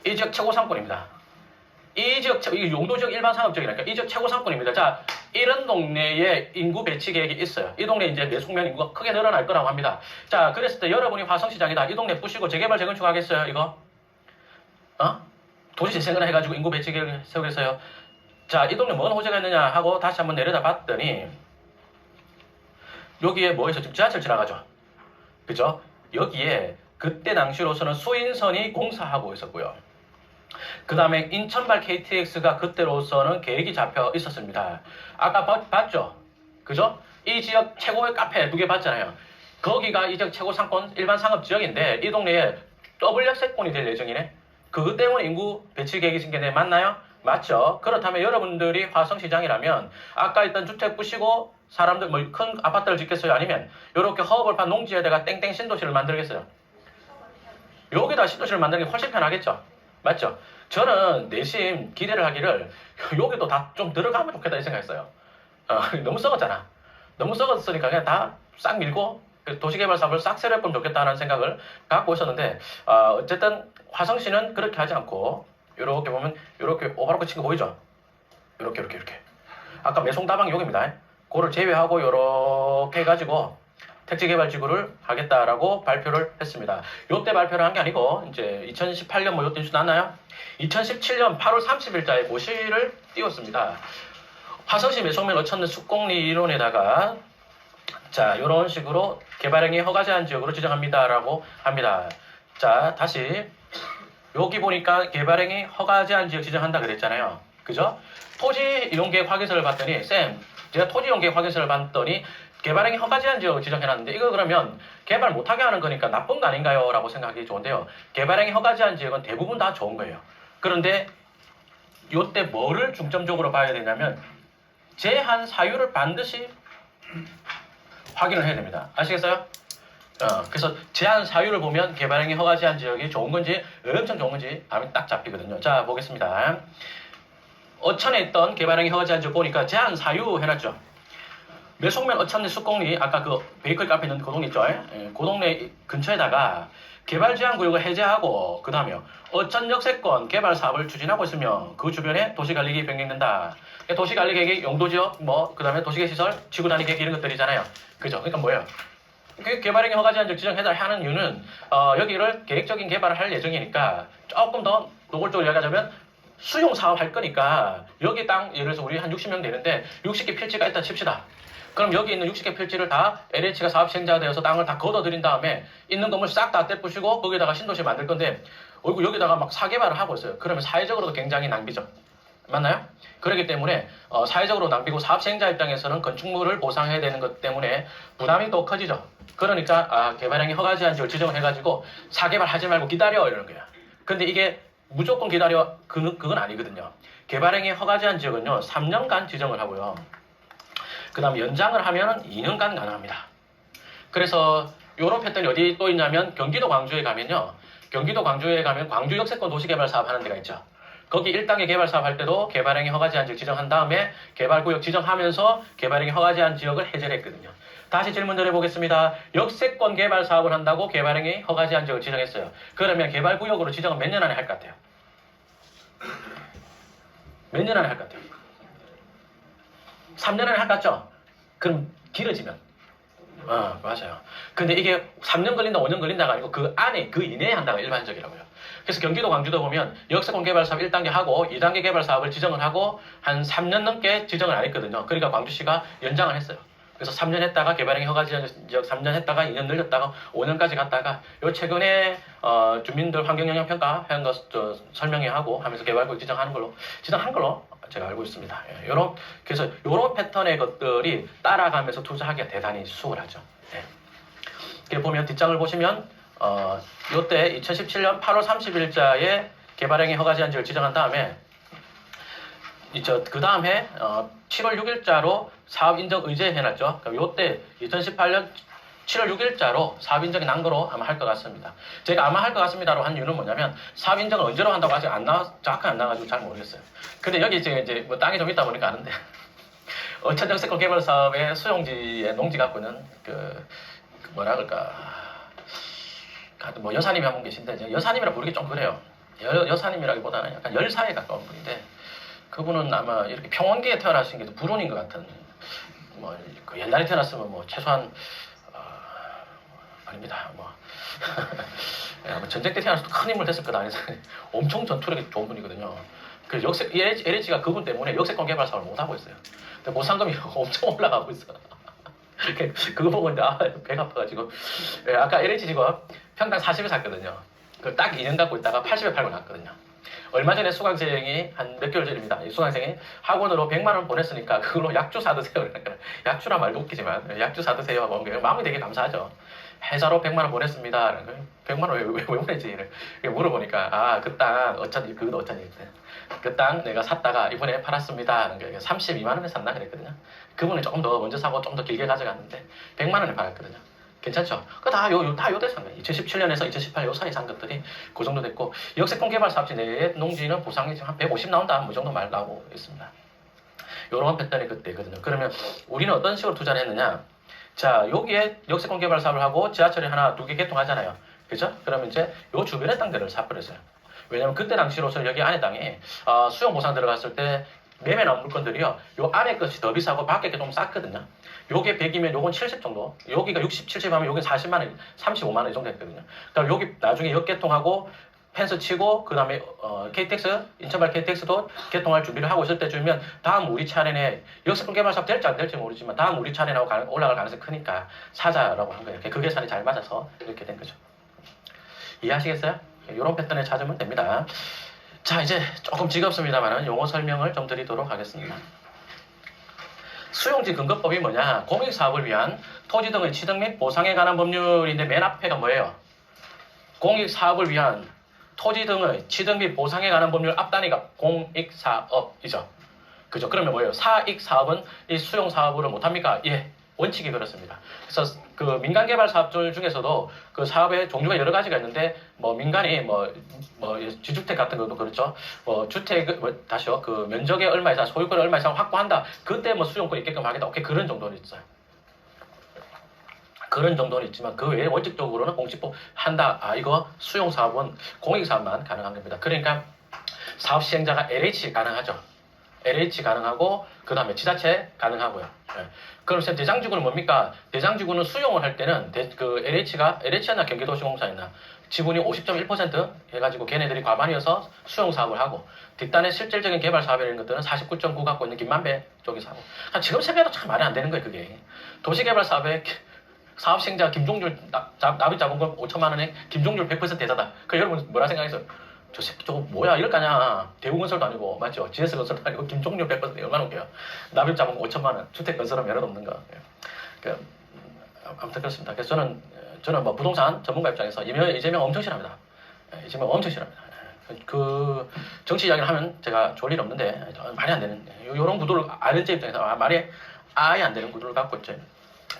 이 지역 최고 상권입니다. 이 용도 지역 일반 상업적이니까 이 지역 최고 상권입니다. 자, 이런 동네에 인구 배치 계획이 있어요. 이 동네 이제 매송면 인구가 크게 늘어날 거라고 합니다. 자, 그랬을 때 여러분이 화성시장이다. 이 동네 부시고 재개발 재건축 하겠어요, 이거? 도시 재생을 해가지고 인구 배치 계획을 세우겠어요. 자, 이 동네 뭔 호재가 있느냐 하고 다시 한번 내려다 봤더니 여기에 뭐 있어? 지금 지하철 지나가죠. 그죠? 여기에 그때 당시로서는 수인선이 공사하고 있었고요. 그 다음에 인천발 KTX가 그때로서는 계획이 잡혀 있었습니다. 아까 봤죠? 그죠? 이 지역 최고의 카페 두 개 봤잖아요. 거기가 이 지역 최고 상권 일반 상업 지역인데 이 동네에 더블 역세권이 될 예정이네. 그것 때문에 인구 배치 계획이 생겼네. 맞나요? 맞죠. 그렇다면 여러분들이 화성시장이라면 아까 있던 주택 부시고 사람들 뭐 큰 아파트를 짓겠어요? 아니면 이렇게 허업을 판 농지에다가 땡땡 신도시를 만들겠어요? 여기다 신도시를 만드는 게 훨씬 편하겠죠. 맞죠? 저는 내심 기대를 하기를 여기도 다 좀 들어가면 좋겠다 이 생각했어요. 너무 썩었잖아. 너무 썩었으니까 그냥 다 싹 밀고 도시개발 사업을 싹 세려보면 좋겠다는 생각을 갖고 있었는데 어쨌든 화성시는 그렇게 하지 않고 이렇게 보면 이렇게 오바로크 친 거 보이죠? 이렇게 아까 매송다방 여기입니다. 그거를 제외하고 이렇게 해가지고 택지개발지구를 하겠다라고 발표를 했습니다. 요때 발표를 한 게 아니고 이제 2018년 뭐 요때 뉴스 났나요? 2017년 8월 30일자에 고시를 띄웠습니다. 화성시 매송면 어천리 숲공리 이론에다가 자 요런 식으로 개발행위 허가 제한 지역으로 지정합니다라고 합니다. 자 다시 여기 보니까 개발행위 허가 제한 지역 지정한다 그랬잖아요. 그죠? 토지 이용계획 확인서를 봤더니 쌤 제가 토지 이용계획 확인서를 봤더니 개발행위 허가 제한 지역을 지정해놨는데 이거 그러면 개발 못하게 하는 거니까 나쁜 거 아닌가요? 라고 생각하기 좋은데요. 개발행위 허가 제한 지역은 대부분 다 좋은 거예요. 그런데 이때 뭐를 중점적으로 봐야 되냐면 제한 사유를 반드시 확인을 해야 됩니다. 아시겠어요? 그래서 제한 사유를 보면 개발행위 허가 제한 지역이 좋은 건지 엄청 좋은 건지 감이 딱 잡히거든요. 자 보겠습니다. 어천에 있던 개발행위 허가 제한 지역 보니까 제한 사유 해놨죠. 매송면 어천리 숲공리 아까 그 베이커리 카페 있는 그 동네 있죠? 그 동네 근처에다가 개발 제한 구역을 해제하고 그 다음에 어천 역세권 개발 사업을 추진하고 있으며 그 주변에 도시관리계획이 변경된다. 도시관리계획이 용도지역 뭐 그 다음에 도시계획시설 지구단위계획 이런 것들이잖아요. 그죠? 그러니까 뭐예요? 개발행위 허가 제한 지역 지정해달라는 이유는 여기를 계획적인 개발을 할 예정이니까 조금 더 노골적으로 이야기하자면 수용 사업 할 거니까 여기 땅 예를 들어서 우리 한 60명 되는데 60개 필지가 있다 칩시다. 그럼 여기 있는 60개 필지를 다 LH가 사업 시행자가 되어서 땅을 다 걷어들인 다음에 있는 건물 싹 다 떼부시고 거기다가 신도시 만들 건데 여기다가 막 사개발을 하고 있어요. 그러면 사회적으로도 굉장히 낭비죠. 맞나요? 그렇기 때문에 사회적으로 낭비고 사업 시행자 입장에서는 건축물을 보상해야 되는 것 때문에 부담이 더 커지죠. 그러니까 개발행위 허가 제한 지역을 지정을 해가지고 사개발 하지 말고 기다려 이러는 거야. 근데 이게 무조건 기다려 그건 아니거든요. 개발행위 허가 제한 지역은요 3년간 지정을 하고요. 그 다음 연장을 하면 2년간 가능합니다. 그래서 이런 패턴이 어디 또 있냐면 경기도 광주에 가면요. 경기도 광주에 가면 광주 역세권 도시개발 사업 하는 데가 있죠. 거기 1단계 개발 사업 할 때도 개발행위 허가 제한 지역 지정한 다음에 개발구역 지정하면서 개발행위 허가 제한 지역을 해제를 했거든요. 다시 질문 드려보겠습니다. 역세권 개발 사업을 한다고 개발행위 허가 제한 지역을 지정했어요. 그러면 개발구역으로 지정은 몇 년 안에 할 것 같아요? 몇 년 안에 할 것 같아요? 3년 안에 할 것 같죠? 그럼 길어지면 맞아요. 근데 이게 3년 걸린다 5년 걸린다가 아니고 그 안에 그 이내에 한다가 일반적이라고요. 그래서 경기도 광주도 보면 역세권 개발 사업 1단계 하고 2단계 개발 사업을 지정을 하고 한 3년 넘게 지정을 안 했거든요. 그러니까 광주시가 연장을 했어요. 그래서 3년 했다가 개발행위 허가 지역 3년 했다가 2년 늘렸다가 5년까지 갔다가 요 최근에 주민들 환경영향평가 하는 거 설명회 하고 하면서 개발구역 지정한 걸로 제가 알고 있습니다. 그래서 요런 패턴의 것들이 따라가면서 투자하기가 대단히 수월하죠. 네. 보면 뒷장을 보시면 요때 2017년 8월 30일자에 개발행위 허가 제한 지역을 지정한 다음에 그 다음에 7월 6일자로 사업 인정 의제 해놨죠. 그럼 요때 2018년 7월 6일자로 사업 인정이 난 거로 아마 할 것 같습니다. 제가 아마 할 것 같습니다로 한 이유는 뭐냐면 사업 인정을 언제로 한다고 아직 정확하게 안 나와가지고 잘 모르겠어요. 근데 여기 이제 뭐 땅이 좀 있다 보니까 아는데 어천 역세권 개발 사업의 수용지에 농지 갖고 있는 뭐라 그럴까 뭐 여사님이 한 분 계신데 여사님이라 부르기 좀 그래요. 여사님이라기보다는 약간 열사에 가까운 분인데 그분은 아마 이렇게 평원계에 태어나신 게 더 불운인 것 같은 그 옛날에 태어났으면 뭐 최소한 아닙니다. 전쟁 때 태어나서 큰 인물 됐을 것 아니서 엄청 전투력이 좋은 분이거든요. 그 LH가 그분 때문에 역세권 개발 사업을 못 하고 있어요. 근데 보상금이 엄청 올라가고 있어. 그거 보고 있는데 배가 아파가지고 아까 LH 직업 평당 40에 샀거든요. 그걸 딱 2년 갖고 있다가 80에 팔고 났거든요. 얼마 전에 수강생이 한 몇 개월 전입니다. 이 수강생이 학원으로 100만 원 보냈으니까 그걸로 약주 사드세요. 약주란 말도 웃기지만 약주 사드세요 하고 마음이 되게 감사하죠. 해자로 100만 원 보냈습니다. 100만 원 왜 보냈지? 이렇게 물어보니까 아, 그 땅 어쩐지 그것도 어쩐지 그 땅 내가 샀다가 이번에 팔았습니다. 하는 게 32만 원에 샀나 그랬거든요. 그분이 조금 더 먼저 사고 좀 더 길게 가져갔는데 100만 원에 팔았거든요. 괜찮죠? 다 요때 산 거예요. 2017년에서 2018년 요 사이 산 것들이 그 정도 됐고, 역세권 개발 사업지 내 농지는 보상이 지금 한 150 나온다. 뭐 정도 말 나오고 있습니다. 요런 패턴이 그때거든요. 그러면 우리는 어떤 식으로 투자를 했느냐? 자, 여기에 역세권 개발 사업을 하고 지하철이 하나, 두 개 개통하잖아요. 그죠? 그러면 이제 요 주변의 땅들을 사버렸어요. 왜냐면 그때 당시로서 여기 안에 땅에 수용 보상 들어갔을 때 매매 나온 물건들이요. 요 안에 것이 더 비싸고 밖에 게 좀 쌌거든요. 요게 100이면 요건 70 정도. 여기가 60, 70 하면 여기 40만 원, 35만 원 이 정도 했거든요. 그럼 여기 나중에 역개통하고 펜스 치고 그 다음에 KTX, 인천발 KTX도 개통할 준비를 하고 있을 때쯤이면 다음 우리 차례에 역세권 개발 사업 될지 안 될지 모르지만 다음 우리 차례라고 올라갈 가능성이 크니까 사자라고 한 거예요. 그 계산이 잘 맞아서 이렇게 된 거죠. 이해하시겠어요? 이런 패턴을 찾으면 됩니다. 자, 이제 조금 지겹습니다만 용어 설명을 좀 드리도록 하겠습니다. 수용지 근거법이 뭐냐? 공익사업을 위한 토지 등의 취득 및 보상에 관한 법률인데 맨 앞에가 뭐예요? 공익사업을 위한 토지 등의 취득 및 보상에 관한 법률 앞단위가 공익사업이죠. 그죠? 그러면 뭐예요? 사익사업은 이 수용사업을 못합니까? 예. 원칙이 그렇습니다. 그래서 그 민간개발 사업들 중에서도 그 사업의 종류가 여러 가지가 있는데 뭐 민간이 지주택 같은 것도 그렇죠. 주택 다시요 그 면적의 얼마 이상 소유권을 얼마 이상 확보한다. 그때 뭐 수용권 있게끔 하겠다. 오케이 그런 정도는 있어요. 그런 정도는 있지만 그 외에 원칙적으로는 공시법 한다. 이거 수용 사업은 공익 사업만 가능한 겁니다. 그러니까 사업 시행자가 LH 가능하죠. LH 가능하고 그 다음에 지자체 가능하고요. 네. 그럼 대장지구는 뭡니까? 대장지구는 수용을 할 때는 LH였나 경기도시공사였나 지분이 50.1% 해가지고 걔네들이 과반이어서 수용 사업을 하고 뒷단에 실질적인 개발 사업이라는 것들은 49.9 갖고 있는 김만배 쪽에서 하고 지금 생각해도 참 말이 안 되는 거예요. 그게 도시개발 사업에 사업 시행자 김종률 납입 자본금 5천만 원에 김종률 100% 대사다. 그 여러분 뭐라 생각해서 저 새끼 저거 뭐야 이럴 거냐. 대우건설도 아니고 맞죠? GS건설도 아니고 김종률 100% 얼마나 웃겨요. 납입 자본금 5천만 원 주택건설은 여러 없는 거. 아무튼 그렇습니다. 그래서 저는 뭐 부동산 전문가 입장에서 이재명 엄청 싫어합니다. 이재명 엄청 싫어합니다. 그 정치 이야기를 하면 제가 좋을 일 없는데 말이 안 되는 이런 구도를 아는 제 입장에서 말이 아예 안 되는 구도를 갖고 있죠.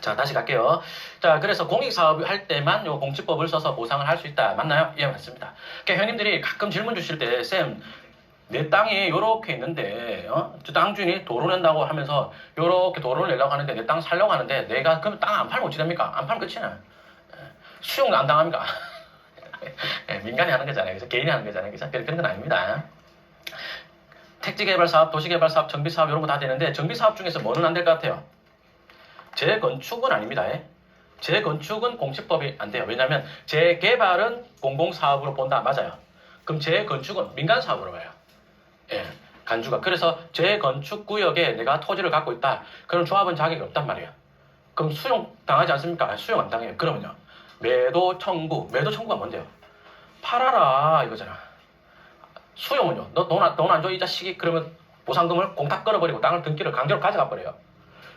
자, 다시 갈게요. 자, 그래서 공익사업 할 때만 요 공지법을 써서 보상을 할 수 있다. 맞나요? 예, 맞습니다. 그러니까 형님들이 가끔 질문 주실 때, 쌤, 내 땅이 요렇게 있는데, 땅 주인이 도로 낸다고 하면서 요렇게 도로를 내려고 하는데, 내 땅 살려고 하는데, 내가 그럼 땅 안 팔면 어찌 됩니까? 안 팔면 끝이나. 수용 안 당합니까? 민간이 하는 거잖아요. 그래서 개인이 하는 거잖아요. 그래서 그런 건 아닙니다. 택지개발 사업, 도시개발 사업, 정비사업 이런 거 다 되는데, 정비사업 중에서 뭐는 안 될 것 같아요? 재건축은 아닙니다. 재건축은 공시법이 안 돼요. 왜냐하면 재개발은 공공사업으로 본다. 맞아요. 그럼 재건축은 민간사업으로 봐요. 예, 간주가. 그래서 재건축구역에 내가 토지를 갖고 있다. 그럼 조합은 자격이 없단 말이에요. 그럼 수용 당하지 않습니까? 수용 안 당해요. 그러면요. 매도 청구. 매도 청구가 뭔데요? 팔아라 이거잖아. 수용은요. 너 돈 안 줘 이 자식이. 그러면 보상금을 공탁 끊어버리고 땅을 등기를 강제로 가져가 버려요.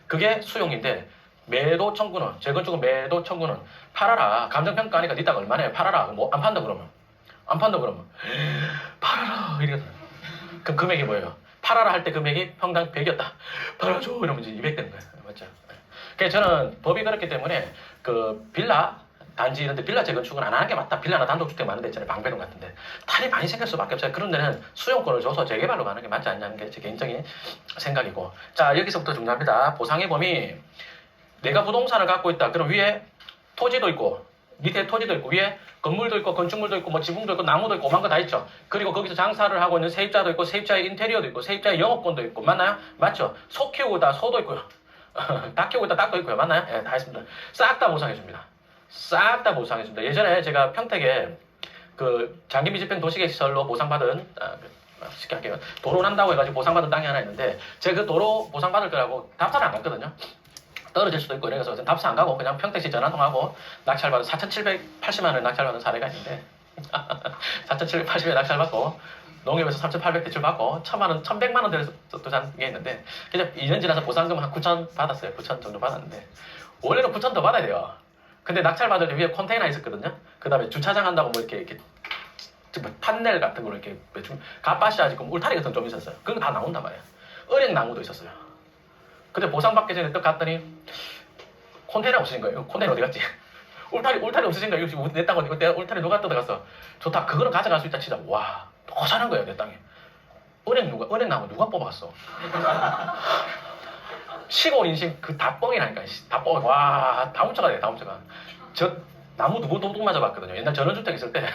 그게 수용인데 매도 청구는 재건축은 매도 청구는 팔아라. 감정평가하니까 네 땅 얼마네 팔아라. 뭐 안 판다 그러면 팔아라 이러거든. 그럼 금액이 뭐예요? 팔아라 할 때 금액이 평당 100이었다. 팔아줘 이러면 이제 200 되는 거예요. 맞죠? 그래서 저는 법이 그렇기 때문에 그 빌라 단지 이런데 빌라 재건축은 안 하는 게 맞다. 빌라나 단독주택 많은 데 있잖아요. 방배동 같은데 탈이 많이 생길 수밖에 없어요. 그런 데는 수용권을 줘서 재개발로 가는 게 맞지 않냐는 게 제 개인적인 생각이고, 자 여기서부터 중요합니다. 보상의 범위. 내가 부동산을 갖고 있다. 그럼 위에 토지도 있고 밑에 토지도 있고 위에 건물도 있고 건축물도 있고 뭐 지붕도 있고 나무도 있고 오만 거 다 있죠. 그리고 거기서 장사를 하고 있는 세입자도 있고 세입자의 인테리어도 있고 세입자의 영업권도 있고 맞나요? 맞죠? 소 키우고 있다 소도 있고요. 닭 키우고 있다 닭도 있고요. 맞나요? 예, 다 있습니다. 싹 다 보상해줍니다. 싹 다 보상해줍니다. 예전에 제가 평택에 그 장기미집행 도시개시설로 보상받은 쉽게 할게요. 도로 난다고 해가지고 보상받은 땅이 하나 있는데 제가 그 도로 보상받을 거라고 답사를 안 갔거든요. 떨어질 수도 있고 이래서 답사 안 가고 그냥 평택시 전화통하고 낙찰받은 4,780만 원 낙찰받은 사례가 있는데 4,780에 낙찰받고 농협에서 3,800 대출받고 1,000만 원, 1,100만 원 들여서 도산 게 있는데 그냥 2년 지나서 보상금 한 9,000 받았어요. 9,000 정도 받았는데 원래는 9,000 더 받아야 돼요. 근데 낙찰받을 때 위에 컨테이너 있었거든요. 그 다음에 주차장 한다고 뭐 이렇게 뭐 판넬 같은 걸 이렇게 갓바시아지 울타리 같은 거 좀 있었어요. 그런 거 다 나온단 말이에요. 은행나무도 있었어요. 근데 보상받기 전에 딱 갔더니 컨테이너 없으신 거예요. 컨테이너 어디 갔지? 울타리 없으신 거예요. 이거 내 땅, 이거 울타리 누가 뜯어갔어? 좋다. 그거는 가져갈 수 있다 치자. 와, 허전한 거예요, 내 땅에. 은행나무 누가 뽑았어? 시골 인심 그 다 뻥이라니까. 다 뻥. 와, 다 훔쳐가야 돼, 다 훔쳐가. 저 나무 누구 도둑 맞아봤거든요. 옛날 전원주택 있을 때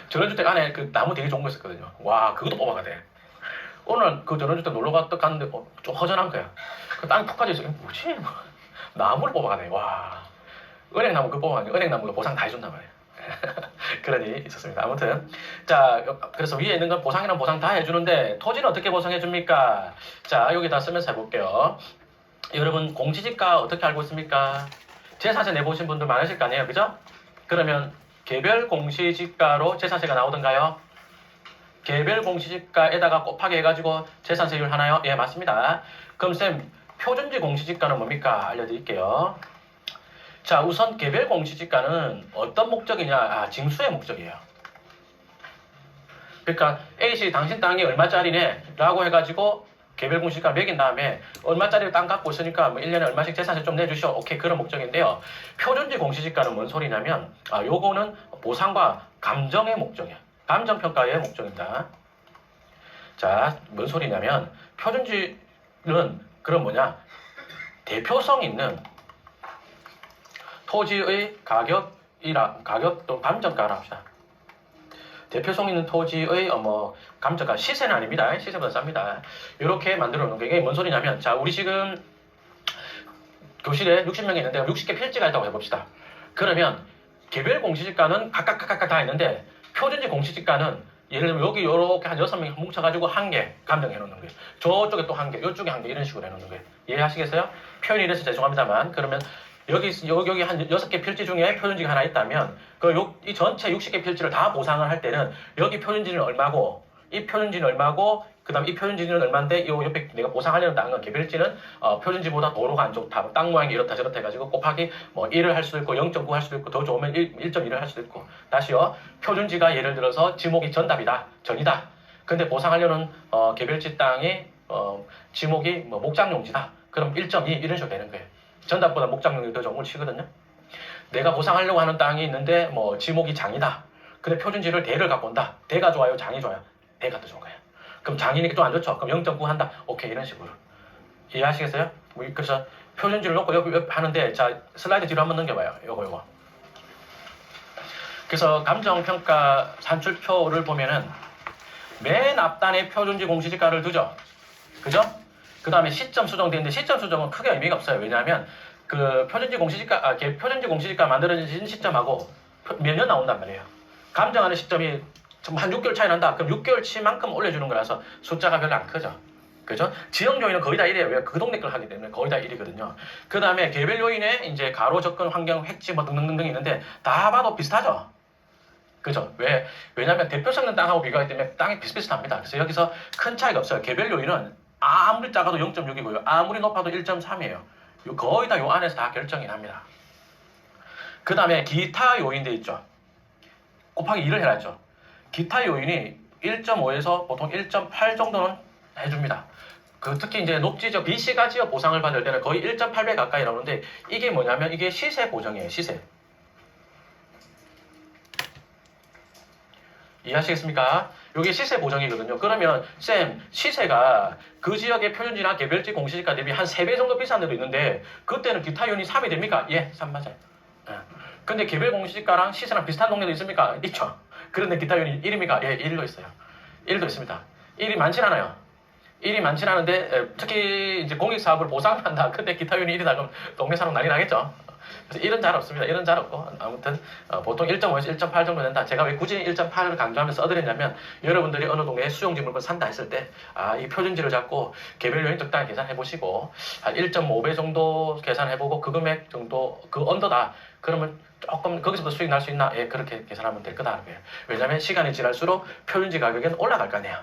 전원주택 안에 그 나무 되게 좋은 거 있었거든요. 와, 그것도 뽑아가 돼. 오늘 그 전원주택 놀러 갔는데 좀 허전한 거야. 그 땅이 푹 빠져 있어. 뭐지? 나무를 뽑아가네. 와, 은행나무 그 뽑아가니 은행나무가 보상 다 해준단 말이야. 그런 일이 있었습니다. 아무튼 자, 그래서 위에 있는 건 보상이랑 보상 다 해주는데 토지는 어떻게 보상해 줍니까? 자, 여기다 쓰면서 해볼게요. 여러분 공시지가 어떻게 알고 있습니까? 재산세 내보신 분들 많으실 거 아니에요, 그죠? 그러면 개별 공시지가로 재산세가 나오던가요? 개별 공시지가에다가 곱하기 해가지고 재산세율 하나요? 예, 맞습니다. 그럼 쌤, 표준지 공시지가는 뭡니까? 알려드릴게요. 자, 우선 개별 공시지가는 어떤 목적이냐? 아, 징수의 목적이에요. 그러니까 A씨 당신 땅이 얼마짜리네? 라고 해가지고 개별 공시지가 매긴 다음에 얼마짜리 땅 갖고 있으니까 뭐 1년에 얼마씩 재산세 좀 내주시오. 오케이, 그런 목적인데요. 표준지 공시지가는 뭔 소리냐면 요거는 보상과 감정의 목적이야. 감정평가의 목적입니다. 자, 뭔 소리냐면 표준지는 그럼 뭐냐? 대표성 있는 토지의 가격 또 감정가라 합시다. 대표성 있는 토지의 감정가, 시세는 아닙니다. 시세보다 쌉니다. 이렇게 만들어 놓은 게 이게 뭔 소리냐면, 자, 우리 지금 교실에 60명이 있는데 60개 필지가 있다고 해봅시다. 그러면 개별 공시지가는 각각 다 있는데 표준지 공시지가는 예를 들면 여기 이렇게 한 6명이 뭉쳐가지고 한 개 감정해 놓는 거예요. 저쪽에 또 한 개, 이쪽에 한 개 이런 식으로 해놓는 거예요. 이해하시겠어요? 표현이 이래서 죄송합니다만, 그러면 여기 한 6개 필지 중에 표준지가 하나 있다면 이 전체 60개 필지를 다 보상을 할 때는 여기 표준지는 얼마고 이 표준지는 얼마고 그 다음 이 표준지는 얼마인데 이 옆에 내가 보상하려는 땅은 개별지는 표준지보다 도로가 안 좋다, 땅 모양이 이렇다 저렇다 해가지고 곱하기 뭐 1을 할 수도 있고 0.9 할 수도 있고 더 좋으면 1.1을 할 수도 있고. 다시요, 표준지가 예를 들어서 지목이 전이다. 근데 보상하려는 개별지 땅이 지목이 뭐 목장용지다. 그럼 1.2 이런 식으로 되는 거예요. 전답보다 목장용이 더 좋은 걸 치거든요. 내가 보상하려고 하는 땅이 있는데 뭐 지목이 장이다. 근데 표준지를 대를 갖고 온다. 대가 좋아요, 장이 좋아요? 대가 더 좋은 거예요. 그럼 장이니까 좀 안 좋죠. 그럼 0.9 한다. 오케이, 이런 식으로. 이해하시겠어요? 그래서 표준지를 놓고 여기 하는데, 자, 슬라이드 뒤로 한번 넘겨봐요. 요거. 그래서 감정평가 산출표를 보면은 맨 앞단에 표준지 공시지가를 두죠. 그죠? 그 다음에 시점 수정되는데 시점 수정은 크게 의미가 없어요. 왜냐하면 그 표준지 공시지가 만들어진 시점하고 몇 년 나온단 말이에요. 감정하는 시점이 한 6개월 차이 난다. 그럼 6개월치만큼 올려주는 거라서 숫자가 별로 안 크죠. 그죠? 지역 요인은 거의 다 1이에요. 왜? 그 동네 걸 하기 때문에 거의 다 1이거든요. 그 다음에 개별 요인에 이제 가로 접근 환경 획지 뭐 등등등 있는데 다 봐도 비슷하죠. 그죠? 왜냐면 대표성 있는 땅하고 비교하기 때문에 땅이 비슷비슷합니다. 그래서 여기서 큰 차이가 없어요. 개별 요인은 아무리 작아도 0.6이고요. 아무리 높아도 1.3이에요. 거의 다 요 안에서 다 결정이 납니다. 그 다음에 기타 요인들 있죠. 곱하기 2를 해놨죠. 기타 요인이 1.5에서 보통 1.8 정도는 해줍니다. 특히 이제 녹지적 B씨가 지역 보상을 받을 때는 거의 1.8배 가까이 나오는데 이게 뭐냐면 이게 시세 보정이에요. 시세. 이해하시겠습니까? 이게 시세 보정이거든요. 그러면 쌤, 시세가 그 지역의 표준지나 개별지 공시지가 대비 한 3배 정도 비싼 데도 있는데 그때는 기타 요인이 3이 됩니까? 예, 3 맞아요. 근데 개별 공시지가랑 시세랑 비슷한 동네도 있습니까? 있죠. 그런데 기타 요인이 1입니까? 예, 1도 있어요. 1도 있습니다. 1이 많진 않아요. 1이 많진 않은데 특히 이제 공익사업을 보상한다. 근데 기타 요인이 1이다. 그럼 동네 사람 난리 나겠죠. 그래서 1은 잘 없습니다. 1은 잘 없고 아무튼 보통 1.5에서 1.8 정도 된다. 제가 왜 굳이 1.8을 강조하면서 써드렸냐면 여러분들이 어느 동네에 수용지 물건 산다 했을 때 이 표준지를 잡고 개별 요인 적당히 계산해보시고 한 1.5배 정도 계산해보고 그 금액 정도 그 언더다. 그러면 조금 거기서도 수익 날 수 있나? 예, 그렇게 계산하면 될 거다. 왜냐하면 시간이 지날수록 표준지 가격은 올라갈 거 아니에요.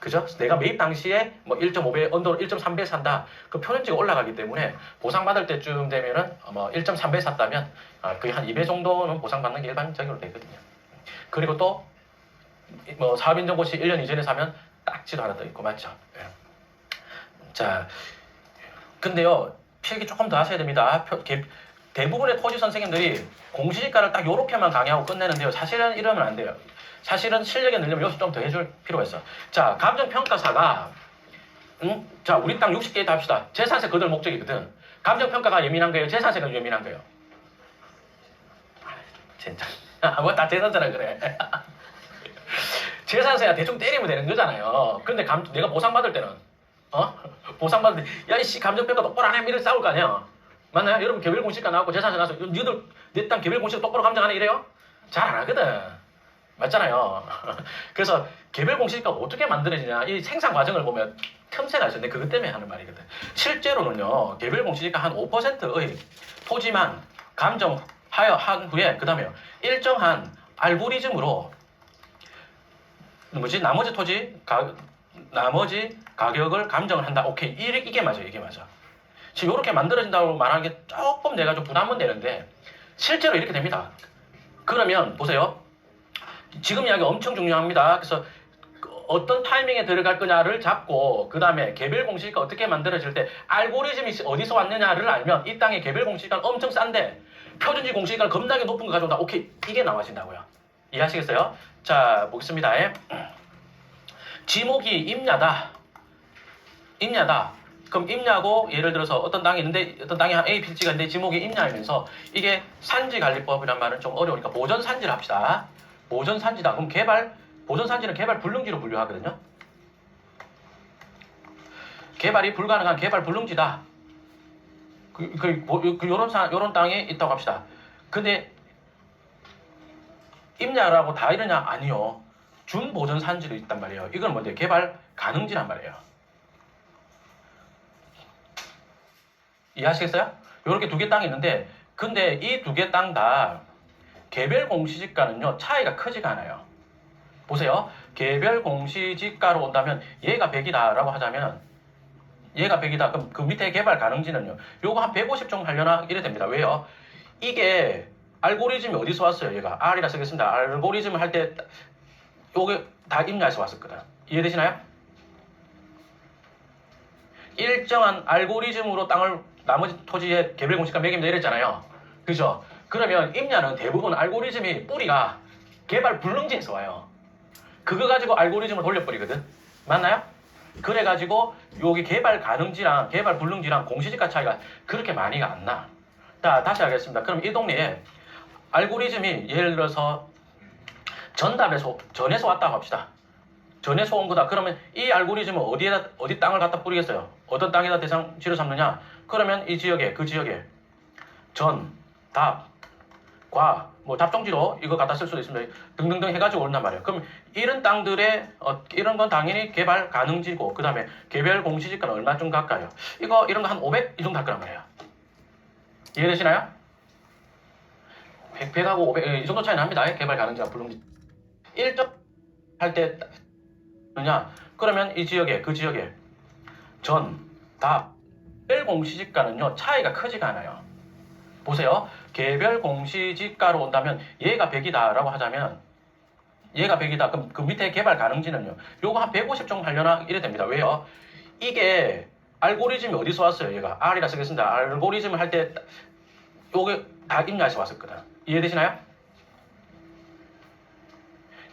그죠? 내가 매입 당시에 뭐 1.5배 언더 1.3배 산다. 그 표준치가 올라가기 때문에 보상받을 때쯤 되면은 뭐 1.3배 샀다면 거의 한 2배 정도는 보상받는 게 일반적으로 되거든요. 그리고 또 뭐 사업인정보 시 1년 이전에 사면 딱지도 하나 더 있고 맞죠? 예. 자, 근데요 필기 조금 더 하셔야 됩니다. 대부분의 토지 선생님들이 공시지가를 딱 요렇게만 강의하고 끝내는데요. 사실은 이러면 안 돼요. 사실은 실력이 늘려면 여기서 좀 더 해줄 필요가 있어. 자, 감정평가사가 자, 우리 땅 60개 합시다. 재산세 거둘 목적이거든. 감정평가가 예민한 거예요? 재산세가 예민한 거예요? 진짜 뭐 다 재산세라 그래. 재산세야 대충 때리면 되는 거잖아요. 근데 내가 보상받을 때는 보상받을 때 야 이씨 감정평가 똑바로 안 해 이렇게 싸울 거 아니야. 맞나요? 여러분 개별 공시가 나왔고 재산세 나와서 니들 내 땅 개별 공시가 똑바로 감정하네 이래요? 잘 안 하거든. 맞잖아요. 그래서 개별 공시가 어떻게 만들어지냐 이 생산 과정을 보면 틈새가 있어요. 근데 그것 때문에 하는 말이거든. 실제로는요 개별 공시지가 한 5%의 토지만 감정하여 한 후에 그 다음에 일정한 알고리즘으로 나머지 토지 나머지 가격을 감정을 한다. 오케이 이게 맞아요. 이게 맞아. 지금 이렇게 만들어진다고 말하는 게 조금 내가 좀 부담은 되는데 실제로 이렇게 됩니다. 그러면 보세요. 지금 이야기 엄청 중요합니다. 그래서 어떤 타이밍에 들어갈 거냐를 잡고 그 다음에 개별 공시지가 어떻게 만들어질 때 알고리즘이 어디서 왔느냐를 알면 이 땅의 개별 공시지가 엄청 싼데 표준지 공시지가 겁나게 높은 거 가져온다. 오케이 이게 나와진다고요. 이해하시겠어요? 자 보겠습니다. 지목이 임야다. 그럼 임야고 예를 들어서 어떤 땅이 있는데 어떤 땅이 한 A 필지가 있는데 지목이 임야이면서 이게 산지관리법이란 말은 좀 어려우니까 보전산지를 합시다. 보전산지다. 그럼 보전산지는 개발 불능지로 분류하거든요. 개발이 불가능한 개발 불능지다. 요런 땅이 있다고 합시다. 근데 임야라고 다 이러냐? 아니요. 준보전산지도 있단 말이에요. 이건 뭔데? 개발 가능지란 말이에요. 이해하시겠어요? 이렇게 두 개 땅이 있는데 근데 이 두 개 땅 다 개별 공시지가는요 차이가 크지가 않아요. 보세요. 개별 공시지가로 온다면 얘가 100이다 라고 하자면 얘가 100이다. 그럼 그 밑에 개발 가능지는요 요거 한 150 정도 하려나 이래 됩니다. 왜요? 이게 알고리즘이 어디서 왔어요? 얘가 R이라 쓰겠습니다. 알고리즘을 할 때 요게 다 임야에서 왔었거든. 이해되시나요? 일정한 알고리즘으로 땅을 나머지 토지에 개별 공시가 매깁니다 이랬잖아요. 그죠? 그러면 임야는 대부분 알고리즘이 뿌리가 개발 불능지에서 와요. 그거 가지고 알고리즘을 돌려버리거든. 맞나요? 그래가지고 여기 개발 가능지랑 개발 불능지랑 공시지가 차이가 그렇게 많이가 안 나. 자, 다시 하겠습니다. 그럼 이 동네에 알고리즘이 예를 들어서 전에서 왔다고 합시다. 전에서 온 거다. 그러면 이 알고리즘은 어디 땅을 갖다 뿌리겠어요? 어떤 땅에다 대상지로 삼느냐? 그러면 이 지역에, 그 지역에 전, 답, 과, 뭐 잡종지로 이거 갖다 쓸 수도 있습니다. 등등등 해가지고 온단 말이에요. 그럼 이런 땅들의 이런 건 당연히 개발 가능지고 그 다음에 개별 공시지가는 얼마쯤 갈까요? 이런 거 한 500 이 정도 할 거란 말이에요. 이해되시나요? 100하고 500 이 정도 차이 납니다. 개발 가능지와 불능지. 1점 할 때 냐 그러면 이 지역에 그 지역에 전, 답, 개별 공시지가는요 차이가 크지가 않아요. 보세요. 개별 공시지가로 온다면 얘가 100이다 라고 하자면 얘가 100이다. 그럼 그 밑에 개발 가능지는요 요거 한 150 정도 하려나 이래 됩니다. 왜요? 이게 알고리즘이 어디서 왔어요? 얘가 R이라 쓰겠습니다. 알고리즘을 할 때 요게 다 임야에서 왔었거든. 이해되시나요?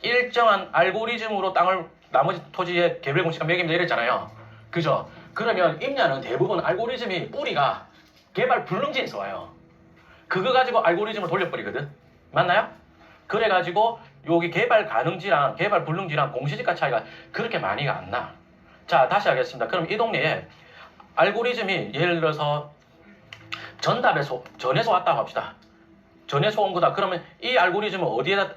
일정한 알고리즘으로 땅을 나머지 토지에 개별 공시가 매깁니다 이랬잖아요. 그죠? 그러면 임야는 대부분 알고리즘이 뿌리가 개발 불능지에서 와요. 그거 가지고 알고리즘을 돌려버리거든. 맞나요? 그래가지고 여기 개발 가능지랑 개발 불능지랑 공시지가 차이가 그렇게 많이가 안 나. 자, 다시 하겠습니다. 그럼 이 동네에 알고리즘이 예를 들어서 전에서 왔다고 합시다. 전에서 온 거다. 그러면 이 알고리즘은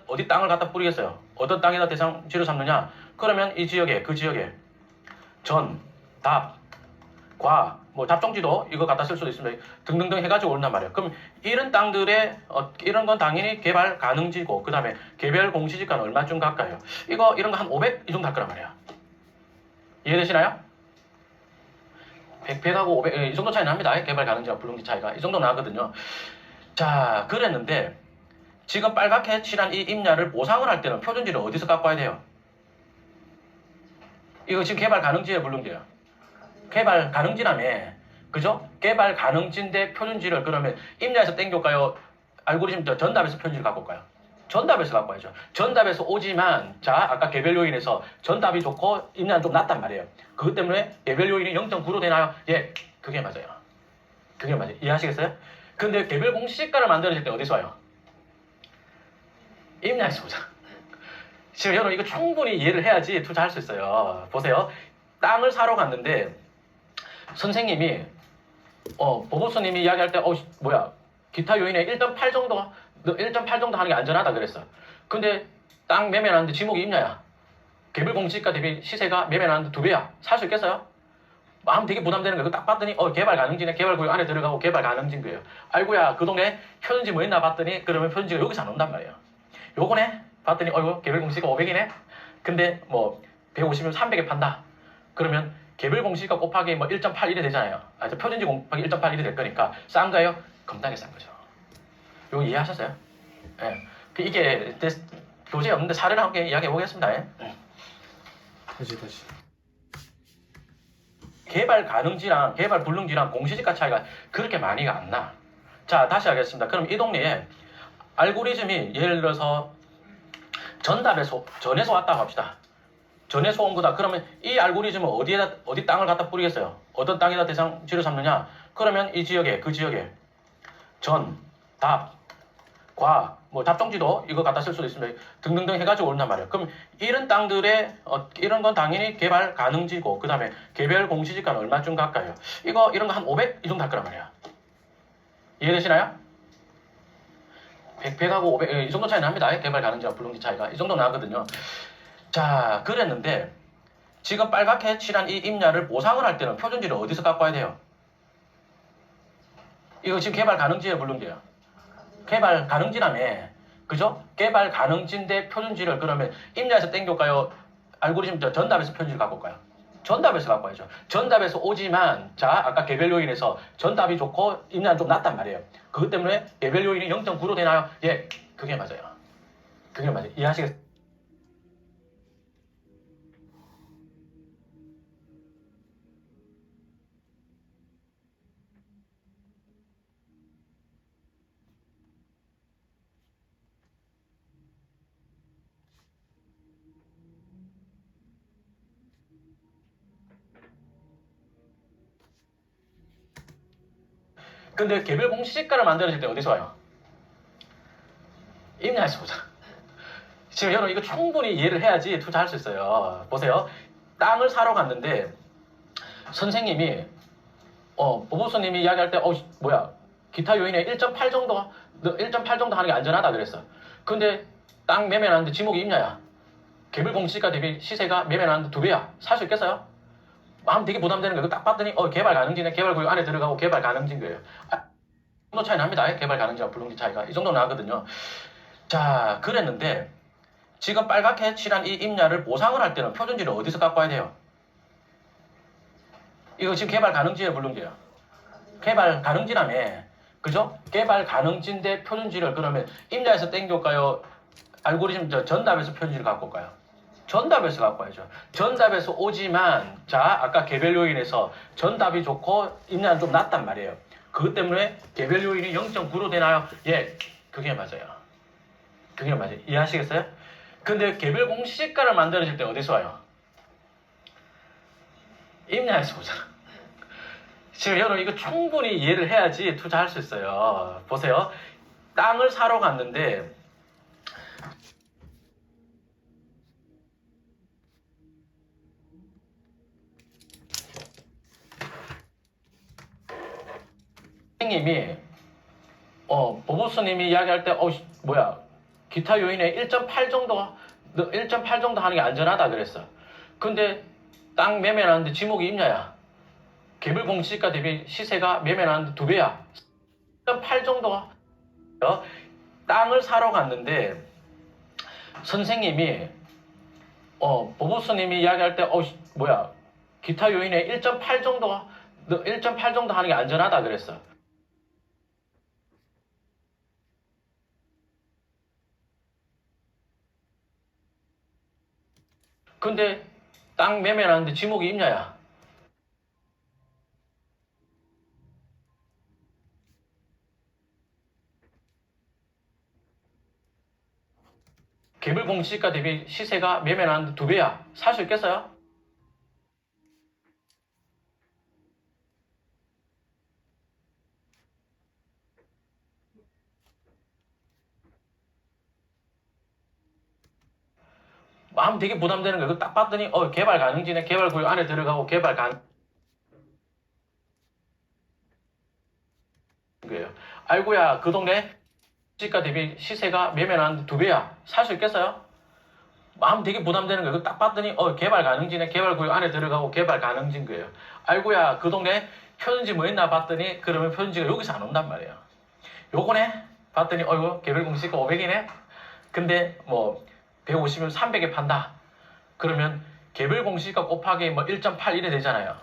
어디 땅을 갖다 뿌리겠어요? 어떤 땅에다 대상지로 삼느냐? 그러면 이 지역에, 그 지역에 전, 답, 과, 뭐 잡종지도 이거 갖다 쓸 수도 있습니다. 등등등 해가지고 온단 말이에요. 그럼 이런 땅들의 이런 건 당연히 개발 가능지고 그 다음에 개별 공시지가는 얼마쯤 갈까요? 이런 거 한 500 이 정도 할 거란 말이에요. 이해되시나요? 100하고 500, 이 정도 차이 납니다. 개발 가능지와 불능지 차이가. 이 정도 나거든요. 자, 그랬는데, 지금 빨갛게 칠한 이 임야를 보상을 할 때는 표준지를 어디서 갖고 와야 돼요? 이거 지금 개발 가능지예요, 불능지예요? 개발 가능지라며. 그죠? 개발 가능지인데 표준지를 그러면 임야에서 땡겨올까요? 알고리즘 전답에서 표준지를 갖고 올까요? 전답에서 갖고 와야죠. 전답에서 오지만, 자, 아까 개별 요인에서 전답이 좋고 임야는 좀 낮단 말이에요. 그것 때문에 개별 요인이 0.9로 되나요? 예, 그게 맞아요. 그게 맞아요. 이해하시겠어요? 근데 개별 공시지가를 만들어질 때 어디서 와요? 임야에서 오자. 지금 여러분 이거 충분히 이해를 해야지 투자할 수 있어요. 보세요. 땅을 사러 갔는데 선생님이 보보스님이 이야기할 때 뭐야 기타 요인에 1.8 정도 1.8 정도 하는 게 안전하다 그랬어. 근데 땅 매매하는데 지목이 임야야. 개별 공시지가 대비 시세가 매매하는데 2배야. 살 수 있겠어요? 마음 되게 부담되는 거예요. 딱 봤더니 개발 가능지네. 개발구역 안에 들어가고 개발 가능지인 거예요. 아이고야 그 동네 표준지 뭐 있나 봤더니 그러면 표준지가 여기서 안 온단 말이에요. 요거네? 봤더니 개별 공시지가 500이네? 근데 뭐 150이면 300에 판다. 그러면 개별 공시지가 곱하기 뭐 1.8 이래 되잖아요. 표준지 곱하기 1.8 이래 될 거니까 싼가요? 겁나게 싼 거죠. 요거 이해하셨어요? 예. 이게 교재에 없는데 사례를 함께 이야기해 보겠습니다. 예. 다시. 개발 가능지랑 개발 불능지랑 공시지가 차이가 그렇게 많이가 안 나. 자, 다시 하겠습니다. 그럼 이 동네에 알고리즘이 예를 들어서 전에서 왔다고 합시다. 전에서 온 거다. 그러면 이 알고리즘은 어디 땅을 갖다 뿌리겠어요? 어떤 땅에다 대상지를 삼느냐? 그러면 이 지역에, 그 지역에 전, 답, 과, 뭐 답정지도 이거 갖다 쓸 수도 있습니다. 등등등 해가지고 온단 말이에요. 그럼 이런 땅들의 이런 건 당연히 개발 가능지고 그 다음에 개별 공시지가는 얼마쯤 갈까요? 이런 거 한 500 이 정도 할 거란 말이야. 이해되시나요? 100하고 500, 이 정도 차이 납니다. 개발 가능지와 불능지 차이가. 이 정도 나거든요. 자, 그랬는데, 지금 빨갛게 칠한 이 임야를 보상을 할 때는 표준지를 어디서 갖고 와야 돼요? 이거 지금 개발 가능지예요, 불능지예요? 개발 가능지라며. 그죠? 개발 가능지인데 표준지를 그러면 임야에서 땡겨올까요? 알고리즘 전답에서 표준지를 갖고 올까요? 전답에서 갖고 와야죠. 전답에서 오지만, 자, 아까 개별 요인에서 전답이 좋고 임야는 좀 낮단 말이에요. 그것 때문에 개별 요인이 0.9로 되나요? 예, 그게 맞아요. 그게 맞아요. 이해하시겠어요? 근데 개별 공시지가를 만들어질 때 어디서 와요? 임야에서 오자. 지금 여러분 이거 충분히 이해를 해야지 투자할 수 있어요. 보세요. 땅을 사러 갔는데 선생님이 보보스님이 이야기할 때 뭐야 기타 요인에 1.8 정도 1.8 정도 하는 게 안전하다 그랬어. 근데 땅 매매하는데 지목이 임야야. 개별 공시지가 대비 시세가 매매하는데 2배야. 살 수 있겠어요? 마음 되게 부담되는 거예요. 딱 봤더니 개발 가능지네. 개발구역 안에 들어가고 개발 가능지인 거예요. 이 정도 차이 납니다. 개발 가능지와 불능지 차이가. 이 정도 나거든요. 자, 그랬는데 지금 빨갛게 칠한 이 임야를 보상을 할 때는 표준지를 어디서 갖고 와야 돼요? 이거 지금 개발 가능지예요, 불능지예요? 개발 가능지라며. 그죠? 개발 가능지인데 표준지를 그러면 임야에서 땡겨올까요? 알고리즘 전답에서 표준지를 갖고 올까요? 전답에서 갖고 와야죠. 전답에서 오지만, 자, 아까 개별 요인에서 전답이 좋고 임야는 좀 낮단 말이에요. 그것 때문에 개별 요인이 0.9로 되나요? 예, 그게 맞아요. 그게 맞아요. 이해하시겠어요? 근데 개별 공시지가를 만들어질 때 어디서 와요? 임야에서 오잖아. 지금 여러분 이거 충분히 이해를 해야지 투자할 수 있어요. 보세요. 땅을 사러 갔는데 선생님이 보보스님이 이야기할 때 뭐야 기타 요인에 1.8 정도 하는 게 안전하다 그랬어. 근데 땅 매매하는데 지목이 임야야. 개별 공시지가 대비 시세가 매매하는데 2배야. 1.8 정도 땅을 사러 갔는데 선생님이 보보스님이 이야기할 때 뭐야 기타 요인에 1.8 정도 하는 게 안전하다 그랬어. 근데 땅 매매하는데 지목이 있냐야. 개별 공시가 대비 시세가 매매하는데 2배야. 살 수 있겠어요? 마음 되게 부담되는 거예요. 딱 봤더니 개발 가능지네. 개발 구역 안에 들어가고 개발 가능 거예요. 아이고야, 그 동네 시가 대비 시세가 매매하는데 2배야. 살 수 있겠어요? 마음 되게 부담되는 거예요. 딱 봤더니 개발 가능지네. 개발 구역 안에 들어가고 개발 가능지인 거예요. 아이고야, 그 동네 표준지 뭐 있나 봤더니 그러면 표준지가 여기서 안 온단 말이에요. 요거네? 봤더니 개별 공시가 500이네? 근데 뭐 150이면 300에 판다. 그러면 개별 공시가 곱하기 뭐 1.8 이래 되잖아요.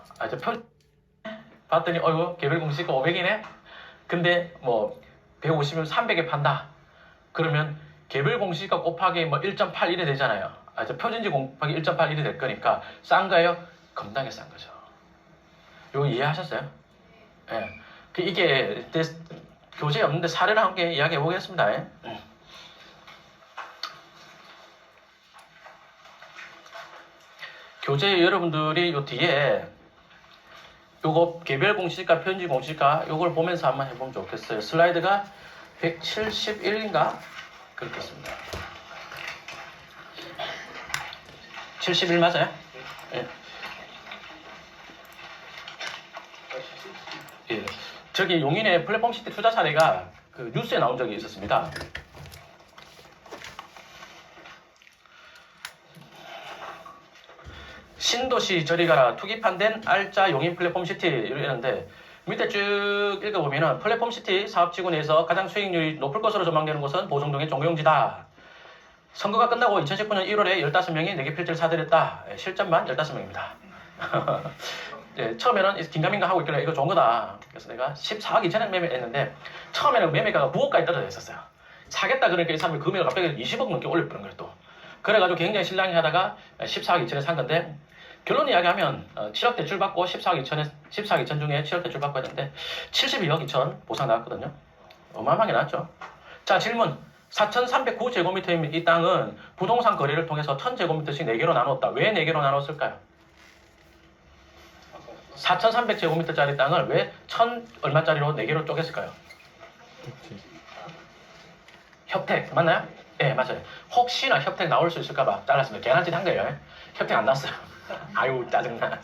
봤더니 개별 공시가 500이네? 근데 뭐 150이면 300에 판다. 그러면 개별 공시가 곱하기 뭐 1.8 이래 되잖아요. 표준지 곱하기 1.8 이래 될 거니까 싼 거예요? 겁나게 싼 거죠. 이거 이해하셨어요? 예. 네. 이게 교재에 없는데 사례를 함께 이야기해 보겠습니다. 교재에 여러분들이 요 뒤에 요거 개별 공시가 표준지 공시가 요걸 보면서 한번 해보면 좋겠어요. 슬라이드가 171인가? 그렇겠습니다. 71 맞아요? 예. 예. 저기 용인의 플랫폼 시티 투자 사례가 그 뉴스에 나온 적이 있었습니다. 신도시 저리 가라 투기판된 알짜 용인 플랫폼 시티 이러는데 밑에 쭉 읽어보면은 플랫폼 시티 사업지구 내에서 가장 수익률이 높을 것으로 전망되는 곳은 보성동의 종용지다. 선거가 끝나고 2019년 1월에 15명이 내게 필지를 사들였다. 실전만 15명입니다. 예, 처음에는 긴가민가 하고 있길래 이거 좋은 거다. 그래서 내가 14억 2천에 매매했는데 처음에는 매매가가 9억까지 떨어져 있었어요. 사겠다 그러니까 이 사람이 금액을 갑자기 20억 넘게 올려버린 거예요 또. 그래가지고 굉장히 실랑이 하다가 14억 2천에 산 건데 결론 이야기하면 7억 대출 받고 14억 2천 중에 7억 대출 받고 했는데 72억 2천 보상 나왔거든요. 어마어마하게 나왔죠. 자, 질문. 4,309제곱미터인 이 땅은 부동산 거래를 통해서 1,000제곱미터씩 4개로 나눴다. 왜 4개로 나눴을까요? 4,300제곱미터짜리 땅을 왜 1,000 얼마짜리로 4개로 쪼갰을까요? 협택 맞나요? 네, 맞아요. 혹시나 협택 나올 수 있을까봐 잘랐습니다. 개난짓 한 거예요. 협택 안 났어요. 아유, 짜증나.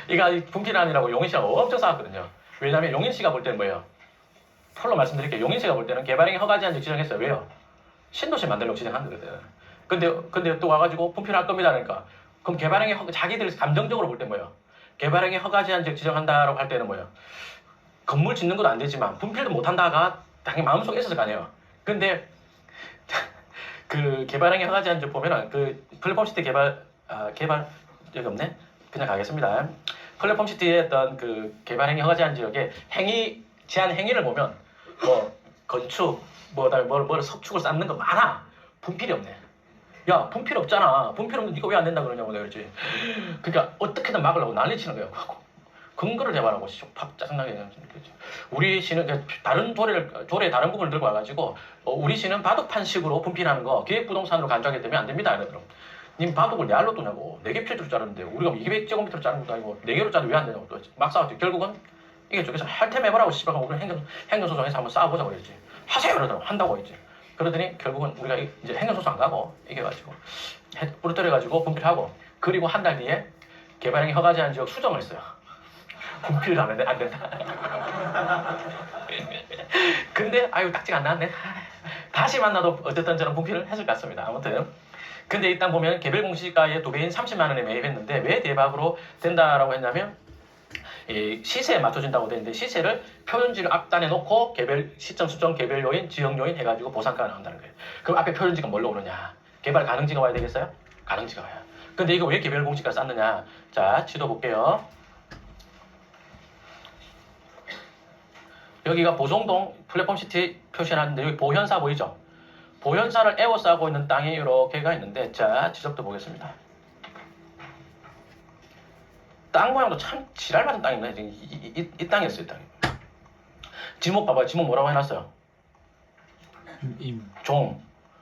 이거 분필안이라고 용인시가 엄청 싸웠거든요. 왜냐면 용인시가 볼 때는 뭐예요? 풀로 말씀드릴게요. 용인시가 볼 때는 개발행위 허가제한적 지정했어요. 왜요? 신도시 만들려고 지정한 거거든. 근데 또 와가지고 분필할 겁니다. 그러니까. 그럼 개발행위 자기들 감정적으로 볼 때 뭐예요? 개발행위 허가제한적 지정한다라고 할 때는 뭐예요? 건물 짓는 것도 안 되지만 분필도 못한다가 당연히 마음속에 있었을 거 아니에요. 근데 그 개발행위 허가제한적 보면은 그 플랫폼시티 개발 여기 없네. 그냥 가겠습니다. 플랫폼시티의 어떤 그 개발행위 허가제한 지역에 제한 행위를 보면 뭐 건축 뭘 석축을 쌓는 거 많아. 분필이 없네. 야, 분필 없잖아. 분필 없는데 니가 왜 안 된다 그러냐고 내가 그랬지. 그러니까 어떻게든 막으려고 난리치는 거예요. 근거를 대발하고 팍 짜증나게 그랬지. 우리 시는 다른 조례 다른 부분을 들고 와가지고 우리 시는 바둑판식으로 분필하는 거 기획부동산으로 간주하게 되면 안 됩니다. 이러더라고. 님 바둑을 네 알로 두냐고. 4개 필지로 자르는데 우리가 200제곱미터로 자르는 것도 아니고 4개로 자르면 왜 안 되냐고. 막 싸웠지. 결국은 이게 저기서 할템 해보라고 씨발 우리 행정소송에서 한번 싸워보자고 그랬지. 하세요 그러더라고. 한다고 했지. 그러더니 결국은 우리가 이제 행정소송 안 가고 이겨가지고 부르뜨려가지고 분필하고 그리고 한 달 뒤에 개발행위 허가제한 지역 수정을 했어요. 분필도 안 된다. 근데 아유 딱지가 안 나왔네. 다시 만나도 어쨌든 저는 분필을 했을 것 같습니다. 아무튼 근데 일단 보면 개별 공시가의 2배인 30만 원에 매입했는데 왜 대박으로 된다라고 했냐면 시세에 맞춰진다고 되는데 시세를 표준지를 앞단에 놓고 개별 시점 수정 개별 요인 지역 요인 해가지고 보상가가 나온다는 거예요. 그럼 앞에 표준지가 뭘로 오느냐? 개발 가능지가 와야 되겠어요? 가능지가 와요. 근데 이거 왜 개별 공시가 쌌느냐? 자, 지도 볼게요. 여기가 보정동 플랫폼시티 표시해놨는데 여기 보현사 보이죠? 보현사를 에워싸고 있는 땅이 이렇게가 있는데 자, 지적도 보겠습니다. 땅 모양도 참 지랄맞은 땅이네. 이 땅이었어요, 이 땅이. 지목 봐봐요. 지목 뭐라고 해놨어요?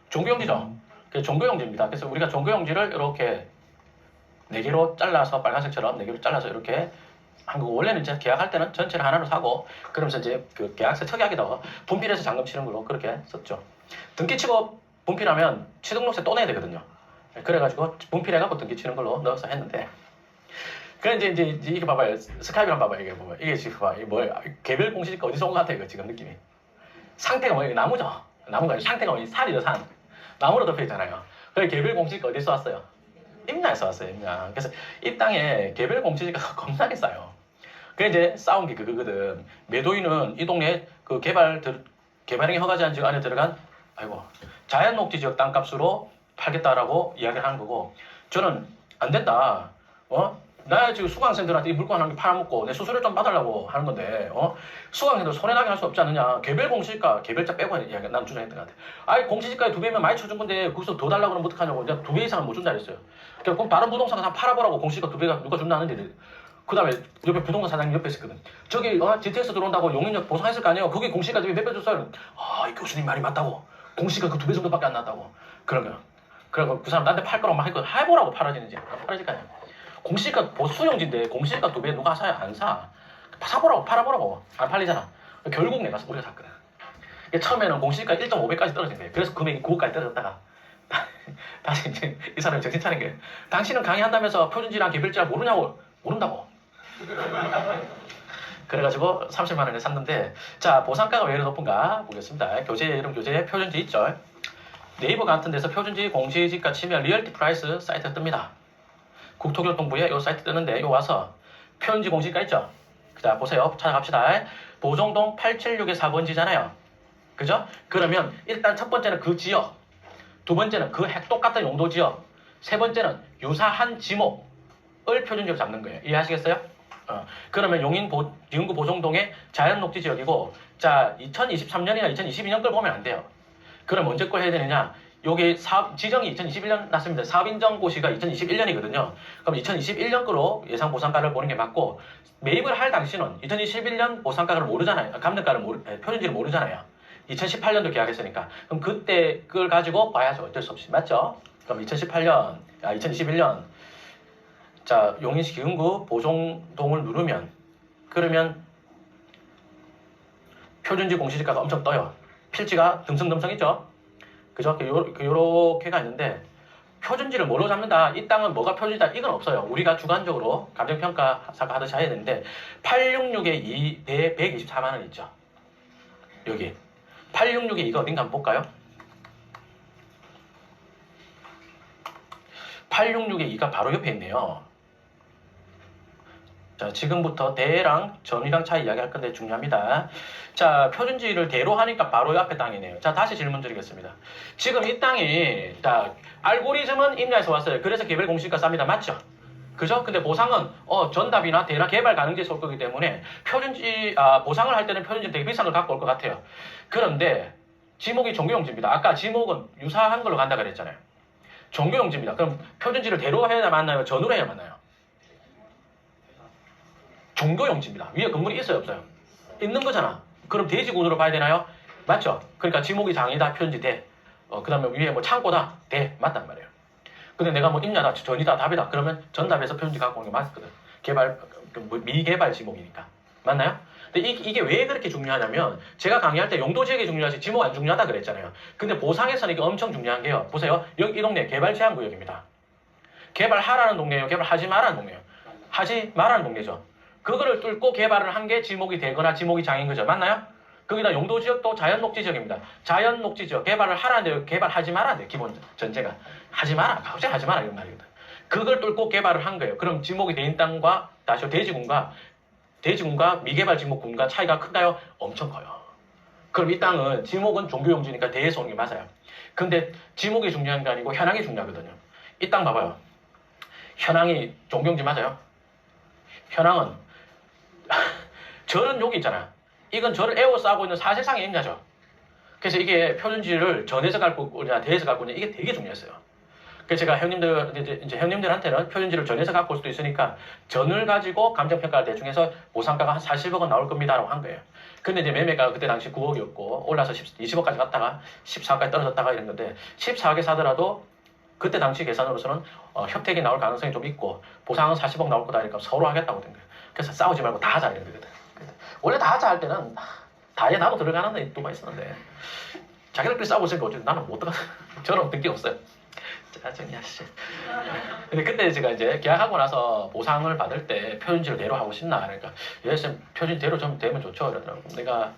종교용지죠? 그게 종교용지입니다. 그래서 우리가 종교용지를 이렇게 4개로 잘라서 빨간색처럼 4개로 잘라서 이렇게 한 거고 원래는 이제 계약할 때는 전체를 하나로 사고 그러면서 이제 그 계약서 특약에다가 분필해서 잔금 치는 걸로 그렇게 썼죠. 등기 치고 분필하면 취등록세 또 내야 되거든요. 그래가지고 분필해갖고 등기 치는 걸로 넣어서 했는데 그래 이제 이게 봐봐요. 스카이프 한번 봐봐요. 이게 보면 이게 지금 봐. 이게 뭐예요? 개별 공시지가 어디서 온 것 같아요? 이거 지금 느낌이. 상태가 뭐예요? 나무죠. 나무가 아니라 상태가 뭐예요? 산이죠, 산. 나무로 덮여 있잖아요. 그래 개별 공시지가 어디서 왔어요? 임야에서 왔어요, 임야. 그래서 이 땅에 개별 공시지가 겁나게 싸요. 그래 이제 싸운 게 그거거든. 매도인은 이 동네 그 개발행위 허가제한 지역 안에 들어간 자연 녹지 지역 땅값으로 팔겠다라고 이야기를 하는 거고 저는 안 된다. 나 지금 수강생들한테 이 물건 한 개 팔아먹고 내 수수료 좀 받으려고 하는 건데 수강생들 손해나게 할 수 없지 않느냐. 개별 공시지가 개별자 빼고 이야기 난 주장했던 것 같아. 아이 공시지가에 2배면 많이 쳐준 건데 거기서 더 달라고 그러면 어떡하냐고. 내가 2배 이상은 못 준다 그랬어요. 그럼 다른 부동산 다 팔아보라고. 공시지가 2배가 누가 준다 하는데 그 다음에 옆에 부동산 사장님 옆에 있었거든. 저기 GTX 들어온다고 용인역 보상했을 거 아니에요. 거기 공시지가 몇 배 줬어요. 이 교수님 말이 맞다고. 공시가 그 2배 정도밖에 안 났다고. 그런 거야. 그래서 그 사람 나한테 팔 거라고 막 했거든. 해보라고 팔아지는지. 안 팔아질 거 아니야. 공시지가 수용지인데 공시지가 2배 누가 사야 안 사. 사보라고 팔아보라고. 안 팔리잖아. 결국 내가 우리가 샀거든. 처음에는 공시지가 1.5배까지 떨어진 거예요. 그래서 금액이 9억까지 떨어졌다가 다시 이제 이 사람이 정신 차린 거예요. 당신은 강의한다면서 표준지랑 개별지랑 모르냐고. 모른다고. 그래가지고 30만 원에 샀는데 자 보상가가 왜 이렇게 높은가 보겠습니다. 교재 이름 교재 표준지 있죠. 네이버 같은 데서 표준지 공시지가 치면 리얼티 프라이스 사이트가 뜹니다. 국토교통부에 이 사이트 뜨는데 이거 와서 표준지 공시지가 있죠. 자 보세요. 찾아갑시다. 보정동 876의 4번지잖아요. 그죠? 그러면 일단 첫 번째는 그 지역, 두 번째는 그 똑같은 용도 지역, 세 번째는 유사한 지목을 표준지로 잡는 거예요. 이해하시겠어요? 그러면 지금구 보정동의 자연녹지 지역이고 자 2023년이나 2022년 걸 보면 안 돼요. 그럼 언제 걸 해야 되느냐? 여기 지정이 2021년 났습니다. 사업인정고시가 2021년이거든요. 그럼 2021년 거로 예상 보상가를 보는 게 맞고 매입을 할 당시는 2021년 보상가를 모르잖아요. 감정가를 표준지를 모르잖아요. 2018년도 계약했으니까. 그럼 그때 그걸 가지고 봐야죠. 어쩔 수 없이. 맞죠? 그럼 2021년 자 용인시 기흥구 보정동을 누르면 그러면 표준지 공시지가가 엄청 떠요. 필지가 듬성듬성 있죠? 그죠? 요렇게가 있는데 표준지를 뭐로 잡는다? 이 땅은 뭐가 표준지다? 이건 없어요. 우리가 주관적으로 감정평가사가 하듯이 해야 되는데 866의 2 대 124만 원 있죠. 여기 866의 2가 어딘가 한번 볼까요? 866의 2가 바로 옆에 있네요. 자, 지금부터 대랑 점이랑 차이 이야기할 건데 중요합니다. 자, 표준지를 대로 하니까 바로 옆에 땅이네요. 자, 다시 질문 드리겠습니다. 지금 이 땅이, 자, 알고리즘은 임야에서 왔어요. 그래서 개별 공시지가 쌉니다. 맞죠? 그죠? 근데 보상은, 전답이나 대나 개발 가능지에서 올 거기 때문에 보상을 할 때는 표준지 되게 비싼 걸 갖고 올 것 같아요. 그런데, 지목이 종교용지입니다. 아까 지목은 유사한 걸로 간다 그랬잖아요. 종교용지입니다. 그럼 표준지를 대로 해야 맞나요? 전으로 해야 맞나요? 종교용지입니다. 위에 건물이 있어요, 없어요? 있는 거잖아. 그럼 대지군으로 봐야 되나요? 맞죠? 그러니까 지목이 장이다, 표준지 대. 그 다음에 위에 뭐 창고다, 대. 맞단 말이에요. 근데 내가 뭐 임야다, 전이다, 답이다. 그러면 전답에서 표준지 갖고 오는 게 맞거든. 미개발 지목이니까. 맞나요? 근데 이게 왜 그렇게 중요하냐면 제가 강의할 때 용도 지역이 중요하지 지목 안 중요하다 그랬잖아요. 근데 보상에서는 이게 엄청 중요한 게요. 보세요. 여기 이 동네 개발 제한 구역입니다. 개발하라는 동네예요. 개발하지 말라는 동네예요. 하지 말라는 동네죠. 그거를 뚫고 개발을 한 게 지목이 되거나 지목이 장인 거죠. 맞나요? 거기다 용도 지역도 자연 녹지 지역입니다. 자연 녹지 지역 개발을 하라는데 개발하지 말라는데 기본 전제가 하지 마라. 가급적 하지 마라 이런 말이거든. 그걸 뚫고 개발을 한 거예요. 그럼 지목이 된 땅과 다시 대지군과 미개발 지목군과 차이가 큰가요? 엄청 커요. 그럼 이 땅은 지목은 종교용지니까 대에서 오는 게 맞아요. 근데 지목이 중요한 게 아니고 현황이 중요하거든요. 이 땅 봐봐요. 현황이 종경지 맞아요? 현황은 저는 여기 있잖아. 이건 저를 에워싸고 있는 사실상의 임자죠. 그래서 이게 표준지를 전에서 갖고 오냐 대에서 갖고 오냐 이게 되게 중요했어요. 그래서 제가 이제 형님들한테는 표준지를 전에서 갖고 올 수도 있으니까 전을 가지고 감정평가를 대충해서 보상가가 한 40억은 나올 겁니다라고 한 거예요. 근데 이제 매매가 그때 당시 9억이었고 올라서 20억까지 갔다가 14억까지 떨어졌다가 이런 건데 14억에 사더라도 그때 당시 계산으로서는 혜택이 나올 가능성이 좀 있고 보상은 40억 나올 거다 하니까 서로 하겠다고 된 거예요. 그래서 싸우지 말고 다 하자 이런 거거든. 원래 다 하자 할 때는 다에 나도 들어가는 의도가 있었는데 자기들끼리 싸우고 있으니까 어쨌든 나는 못 들어가. 저는 든 게 없어요. 짜증이야 씨. 근데 그때 제가 이제 계약하고 나서 보상을 받을 때 표준지를 대로 하고 싶나 그러니까 예쌤 표준지 대로 좀 되면 좋죠 이러더라고. 내가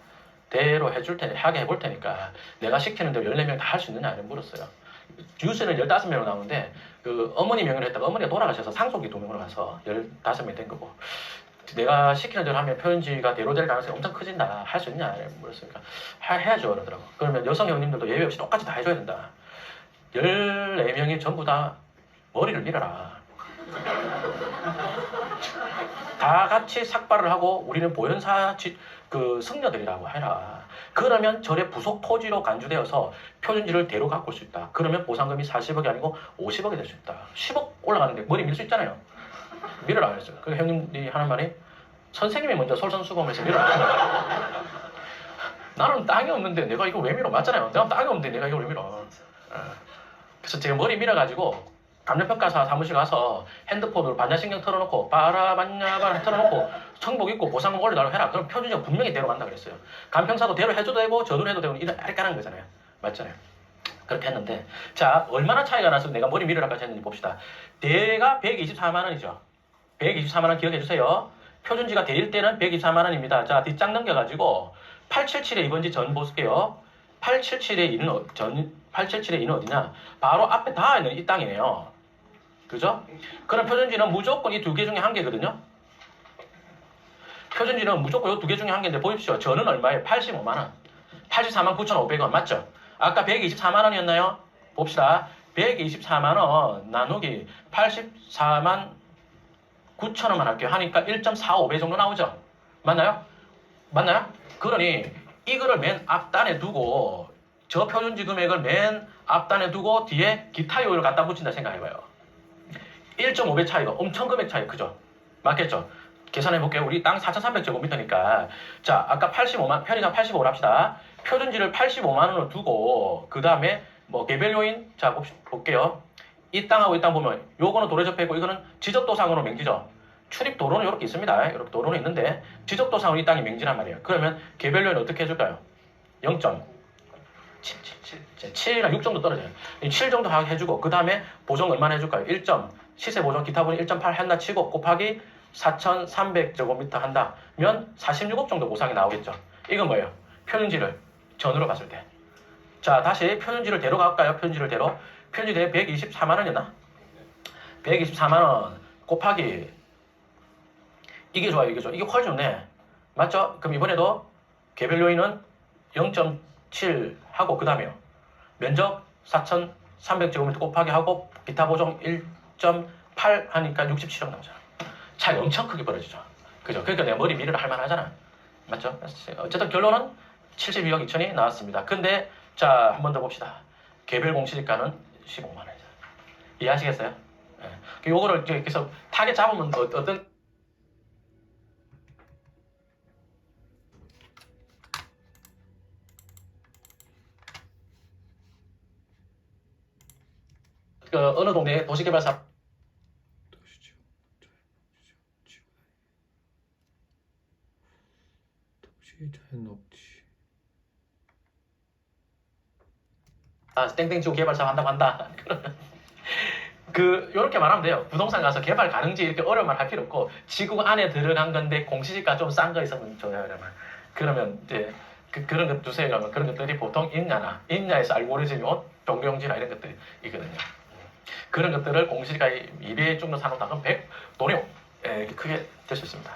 대로 해줄 테니 하게 해볼 테니까 내가 시키는 대로 14명 다 할 수 있느냐 이런 물었어요. 뉴스는 15명으로 나오는데 그 어머니 명의로 했다가 어머니가 돌아가셔서 상속이 2명으로 가서 15명이 된 거고 내가 시키는 대로 하면 표준지가 대로 될 가능성이 엄청 커진다. 할 수 있냐 물었으니까 해야죠 그러더라고. 그러면 여성 형님들도 예외 없이 똑같이 다 해줘야 된다. 14명이 전부 다 머리를 밀어라. 다 같이 삭발을 하고 우리는 보현사 승려들이라고 해라. 그러면 절의 부속 토지로 간주되어서 표준지를 대로 갖고 올 수 있다. 그러면 보상금이 40억이 아니고 50억이 될 수 있다. 10억 올라가는데 머리 밀 수 있잖아요. 밀어라 그랬어요. 그 형님이 하는 말이 선생님이 먼저 솔선수범해서 밀어라. 나는 땅이 없는데 내가 이걸 왜 밀어? 맞잖아요. 내가 땅이 없는데 내가 이걸 왜 밀어? 그래서 제가 머리 밀어가지고 감정평가사 사무실 가서 핸드폰으로 반야신경 틀어놓고 바라반야바라 틀어놓고 청복 입고 보상금 올려달라고 해라. 그럼 표준지가 분명히 대로 간다 그랬어요. 감평사도 대로 해줘도 되고 저도 해도 되고 이런 아리까는 거잖아요. 맞잖아요. 그렇게 했는데 자 얼마나 차이가 나서 내가 머리 밀으라까지 했는지 봅시다. 대가 124만 원이죠. 124만 원 기억해 주세요. 표준지가 대일 때는 124만 원입니다. 자 뒷장 넘겨가지고 877에 이번지 전 볼게요. 877의 2는 어디냐? 바로 앞에 다 있는 이 땅이네요. 그죠? 그럼 표준지는 무조건 이 두 개 중에 한 개거든요. 표준지는 무조건 이 두 개 중에 한 개인데 보십시오. 저는 얼마예요? 85만 원. 84만 9,500원 맞죠? 아까 124만 원이었나요? 봅시다. 124만 원 나누기 84만 9천 원만 할게요. 하니까 1.45배 정도 나오죠? 맞나요? 맞나요? 그러니 이거를 맨 앞단에 두고 저 표준지 금액을 맨 앞단에 두고 뒤에 기타 요율을 갖다 붙인다 생각해봐요. 1.5배 차이가 엄청 금액 차이 크죠? 맞겠죠? 계산해볼게요. 우리 땅 4,300제곱미터니까 자 아까 85만 편의상 85를 합시다. 표준지를 85만 원으로 두고 그 다음에 뭐 개별 요인 자 볼게요. 이 땅하고 이 땅 보면 요거는 도로 접해 있고 이거는 지적도상으로 맹지죠. 출입 도로는 이렇게 있습니다. 이렇게 도로는 있는데 지적도상으로 이 땅이 맹지란 말이에요. 그러면 개별 요인 어떻게 해줄까요? 0.777 7이랑 6 정도 떨어져요. 7 정도 해주고 그 다음에 보정 얼마나 해줄까요? 1. 시세 보정 기타 보니 1.8 한다 치고 곱하기 4,300제곱미터 한다면 46억 정도 보상이 나오겠죠. 이건 뭐예요? 표준지를 전으로 봤을 때. 자 다시 표준지를 대로 갈까요? 표준지를 대로. 표준지 대로 124만 원이었나? 124만 원 곱하기 이게 좋아요. 이게 좋아. 이게 훨씬 좋네. 맞죠? 그럼 이번에도 개별 요인은 0.7 하고 그 다음에요. 면적 4,300제곱미터 곱하기 하고 기타 보정 1.8 하니까 67억 나오잖아. 차이 엄청 크게 벌어지죠. 그죠? 그러니까 내가 머리 밀으라 할 만하잖아. 맞죠? 어쨌든 결론은 72억 2천이 나왔습니다. 근데 자 한 번 더 봅시다. 개별 공시지가는 15만 원이죠. 이해하시겠어요? 예. 요거를 계속 타겟 잡으면 어떤 어느 동네 도시개발사 도시자연업지 땡땡지구 개발사 한다. 요렇게 말하면 돼요. 부동산 가서 개발 가능지 이렇게 어려운 말 할 필요 없고, 지구 안에 들어간 건데 공시지가 좀 싼 거 있으면 줘요. 그러면 이제, 그런 것 두세요. 그러면 그런 것들이 보통 인야에서 알고리즘이 종료용지나 이런 것들이 있거든요. 그런 것들을 공시지가 2배 정도 사놓다. 그럼 100, 돈이 크게 될 수 있습니다.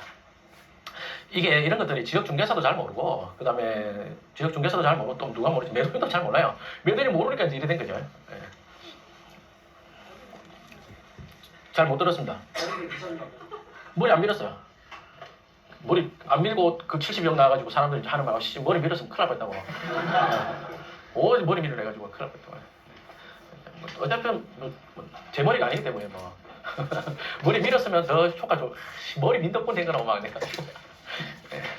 이게 이런 것들이 지역중개사도 잘 모르고 그 다음에 지역중개사도 잘 모르고 또 누가 모르지 매도인도 잘 몰라요. 매도인이 모르니까 이제 이래 된 거죠. 잘 못 들었습니다. 머리 안 밀었어요. 머리 안 밀고 그 70명 나와가지고 사람들이 하는 말, 씨, 머리 밀었으면 큰일 날 뻔했다고. 오, 머리 밀을 해가지고 큰일 날 뻔했다고. 어차피 제 머리가 아니기 때문에 뭐 머리 밀었으면 더 효과 좋. 머리 민 덕분 된 거라고 막 내가지고.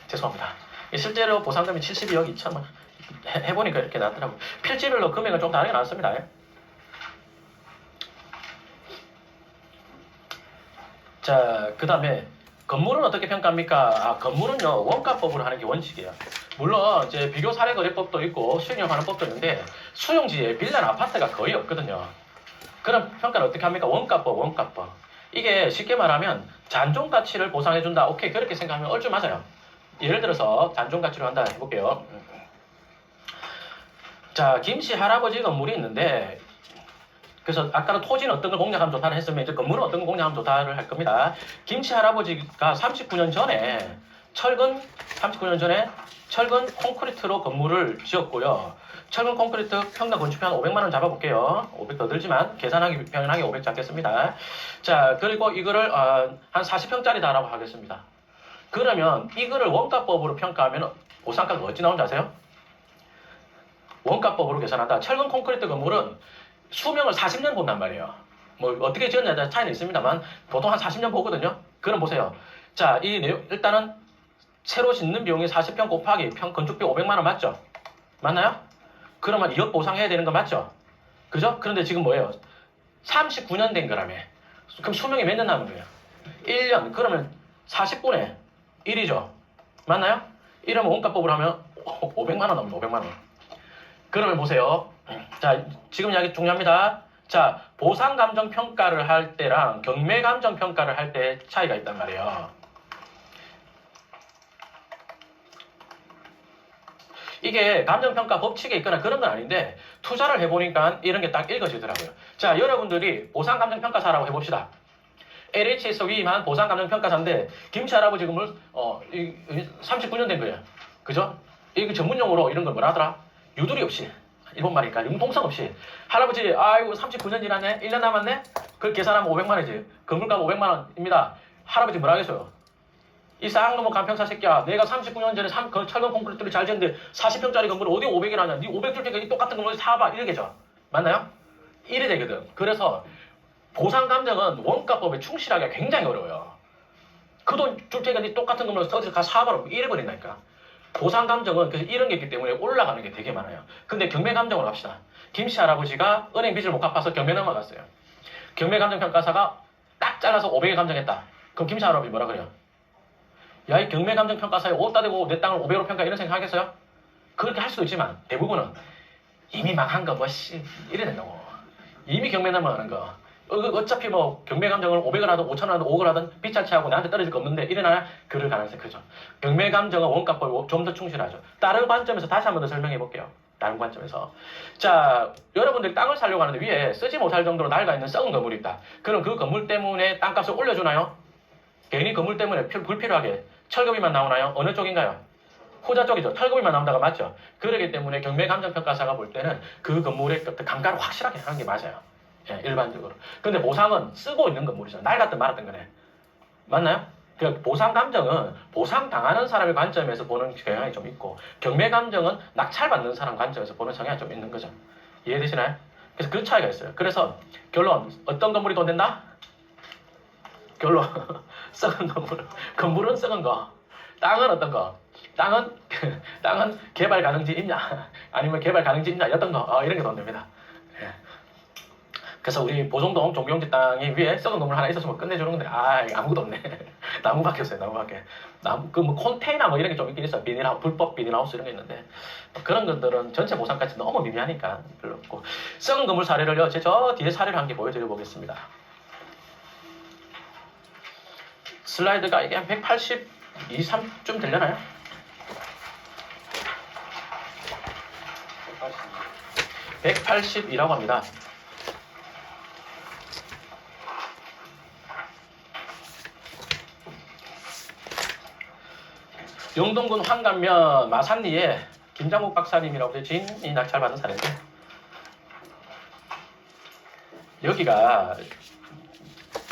죄송합니다. 실제로 보상금이 72억 2천만 해보니까 이렇게 나왔더라고요. 필지별로 금액은 좀 다르게 나왔습니다. 자, 그 다음에 건물은 어떻게 평가합니까? 건물은요, 원가법으로 하는 게 원칙이에요. 물론 이제 비교 사례 거래법도 있고 수용하는 법도 있는데 수용지에 빌라나 아파트가 거의 없거든요. 그럼 평가를 어떻게 합니까? 원가법. 이게 쉽게 말하면 잔존 가치를 보상해준다. 오케이, 그렇게 생각하면 얼추 맞아요. 예를 들어서 잔존 가치로 한다 해볼게요. 자, 김씨 할아버지 건물이 있는데, 그래서 아까는 토지는 어떤 걸 공략하면 좋다를 했으면 이제 건물은 어떤 걸 공략하면 좋다를 할 겁니다. 김씨 할아버지가 39년 전에 철근 콘크리트로 건물을 지었고요. 철근 콘크리트 평당 건축비 한 500만 원 잡아볼게요. 500 더 들지만 계산하기 편하게 500 잡겠습니다. 자, 그리고 이거를 한 40평짜리다라고 하겠습니다. 그러면 이거를 원가법으로 평가하면 보상가가 어찌 나오는지 아세요? 원가법으로 계산한다. 철근 콘크리트 건물은 수명을 40년 본단 말이에요. 뭐 어떻게 지었냐에 차이는 있습니다만 보통 한 40년 보거든요. 그럼 보세요. 자, 이 내용 일단은 새로 짓는 비용이 40평 곱하기 건축비 500만 원 맞죠? 맞나요? 그러면 2억 보상해야 되는 거 맞죠? 그죠? 그런데 지금 뭐예요? 39년 된 거라며. 그럼 수명이 몇 년 남은 거예요? 1년. 그러면 40분의 1이죠. 맞나요? 이러면 원가법으로 하면 500만 원 남습니다. 500만 원. 그러면 보세요. 자, 지금 이야기 중요합니다. 자, 보상감정평가를 할 때랑 경매감정평가를 할 때 차이가 있단 말이에요. 이게 감정평가 법칙에 있거나 그런 건 아닌데 투자를 해보니까 이런 게 딱 읽어지더라고요. 자, 여러분들이 보상감정평가사라고 해봅시다. LH에서 위임한 보상감정평가사인데 김치 할아버지 건물 39년 된 거예요. 그죠? 이거 전문용어로 이런 걸 뭐라 하더라? 유두리 없이, 일본 말이니까 융통성 없이 할아버지 아이고 39년 지났네? 1년 남았네? 그걸 계산하면 500만 원이지. 건물값 500만 원입니다. 할아버지 뭐라 하겠어요? 이 쌍놈의 간평사 새끼야, 내가 39년 전에 철근 콘크리트를 잘 지었는데 40평짜리 건물을 어디 500이 나냐? 네 500줄 테니까 똑같은 건물을 사봐. 이러겠죠. 맞나요? 이래 되거든. 그래서 보상감정은 원가법에 충실하기가 굉장히 어려워요. 그 돈 줄 테니까 네 똑같은 건물을 어디서 가서 사봐라. 이래 버린다니까. 보상감정은 그래서 이런 게 있기 때문에 올라가는 게 되게 많아요. 근데 경매감정으로 합시다. 김씨 할아버지가 은행 빚을 못 갚아서 경매 넘어갔어요. 경매감정평가사가 딱 잘라서 500에 감정했다. 그럼 김씨 할아버지 뭐라 그래요? 야, 이 경매감정평가사에 옷다 대고 내 땅을 500으로 평가 이런 생각 하겠어요? 그렇게 할 수도 있지만 대부분은 이미 망한 거 뭐 씨 이래 된다고. 이미 경매 넘어가는 거. 어차피 뭐 경매감정을 500을 하든 5,000을 하든 5억을 하든 빚잘 치하고 나한테 떨어질 거 없는데 이래나 그럴 가능성이 크죠. 경매감정은 원가법이 좀 더 충실하죠. 다른 관점에서 다시 한 번 더 설명해 볼게요. 다른 관점에서. 자, 여러분들이 땅을 사려고 하는데 위에 쓰지 못할 정도로 낡아 있는 썩은 건물이 있다. 그럼 그 건물 때문에 땅값을 올려주나요? 괜히 건물 때문에 불필요하게 철거비만 나오나요? 어느 쪽인가요? 후자 쪽이죠. 철거비만 나온다가 맞죠? 그렇기 때문에 경매감정평가사가 볼 때는 그 건물의 감가를 확실하게 하는 게 맞아요. 예, 일반적으로. 근데 보상은 쓰고 있는 건물이죠. 낡았든 말았든 거네. 맞나요? 그 보상감정은 보상당하는 사람의 관점에서 보는 경향이 좀 있고 경매감정은 낙찰받는 사람 관점에서 보는 성향이 좀 있는 거죠. 이해되시나요? 그래서 그 차이가 있어요. 그래서 결론, 어떤 건물이 돈 된다? 결론, 썩은 건물은 썩은 거. 땅은 어떤 거? 땅은 개발 가능지 있냐? 아니면 개발 가능지 있냐? 어떤 거? 이런 게 돈 됩니다. 예. 그래서 우리 보성동 종교용지 땅이 위에 썩은 건물 하나 있었으면 끝내주는 건데, 아무것도 없네. 나무밖에 없어요, 나무밖에. 컨테이너 뭐 이런 게 좀 있긴 있어요. 비닐하우스, 불법 비닐하우스 이런 게 있는데, 그런 것들은 전체 보상가치 너무 미비하니까 별로 없고. 썩은 건물 사례를요, 저 뒤에 사례를 한 개 보여드려 보겠습니다. 슬라이드가 이게 한 182, 3쯤 되려나요? 182라고 합니다. 영동군 황감면 마산리에 김장국 박사님이라고 해서 지인이 낙찰받은 사례인데, 여기가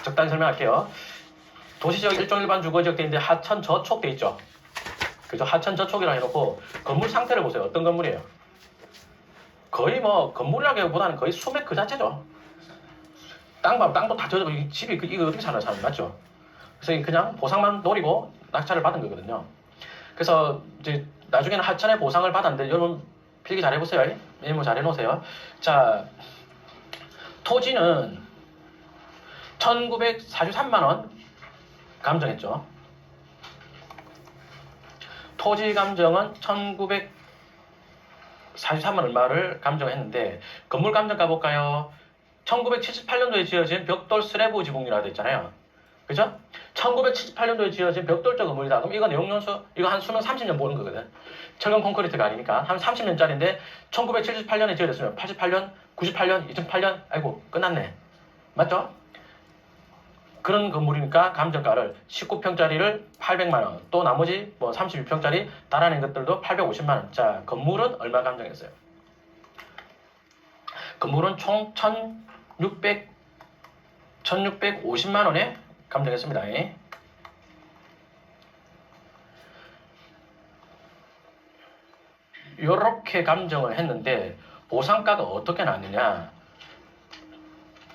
적당히 설명할게요. 도시지역 일종 일반 주거지역 돼 있는데 하천 저촉 돼 있죠. 그죠? 하천 저촉이라 해놓고 건물 상태를 보세요. 어떤 건물이에요? 거의 뭐 건물이라기보다는 거의 수맥 그 자체죠. 땅도 다 젖어. 집이 이거 어떻게 사는 사람 맞죠? 그래서 그냥 보상만 노리고 낙찰을 받은 거거든요. 그래서 이제 나중에는 하천의 보상을 받았는데 여러분 필기 잘 해보세요. 메모 잘 해놓으세요. 자, 토지는 1943만 원 감정했죠. 토지 감정은 1943만 얼마를 감정했는데 건물 감정 가볼까요? 1978년도에 지어진 벽돌 슬래브 지붕이라고 되어 있잖아요. 그죠? 1978년도에 지어진 벽돌적 건물이다. 그럼 이거 내용연수, 이거 한 수명 30년 보는 거거든. 철근 콘크리트가 아니니까 한 30년짜리인데 1978년에 지어졌으면 88년, 98년, 2008년, 아이고 끝났네. 맞죠? 그런 건물이니까 감정가를 19평짜리를 800만원, 또 나머지 뭐 32평짜리 달아낸 것들도 850만원. 자, 건물은 얼마 감정했어요? 건물은 총 1650만원에 감정했습니다. 이렇게 감정을 했는데 보상가가 어떻게 나왔느냐?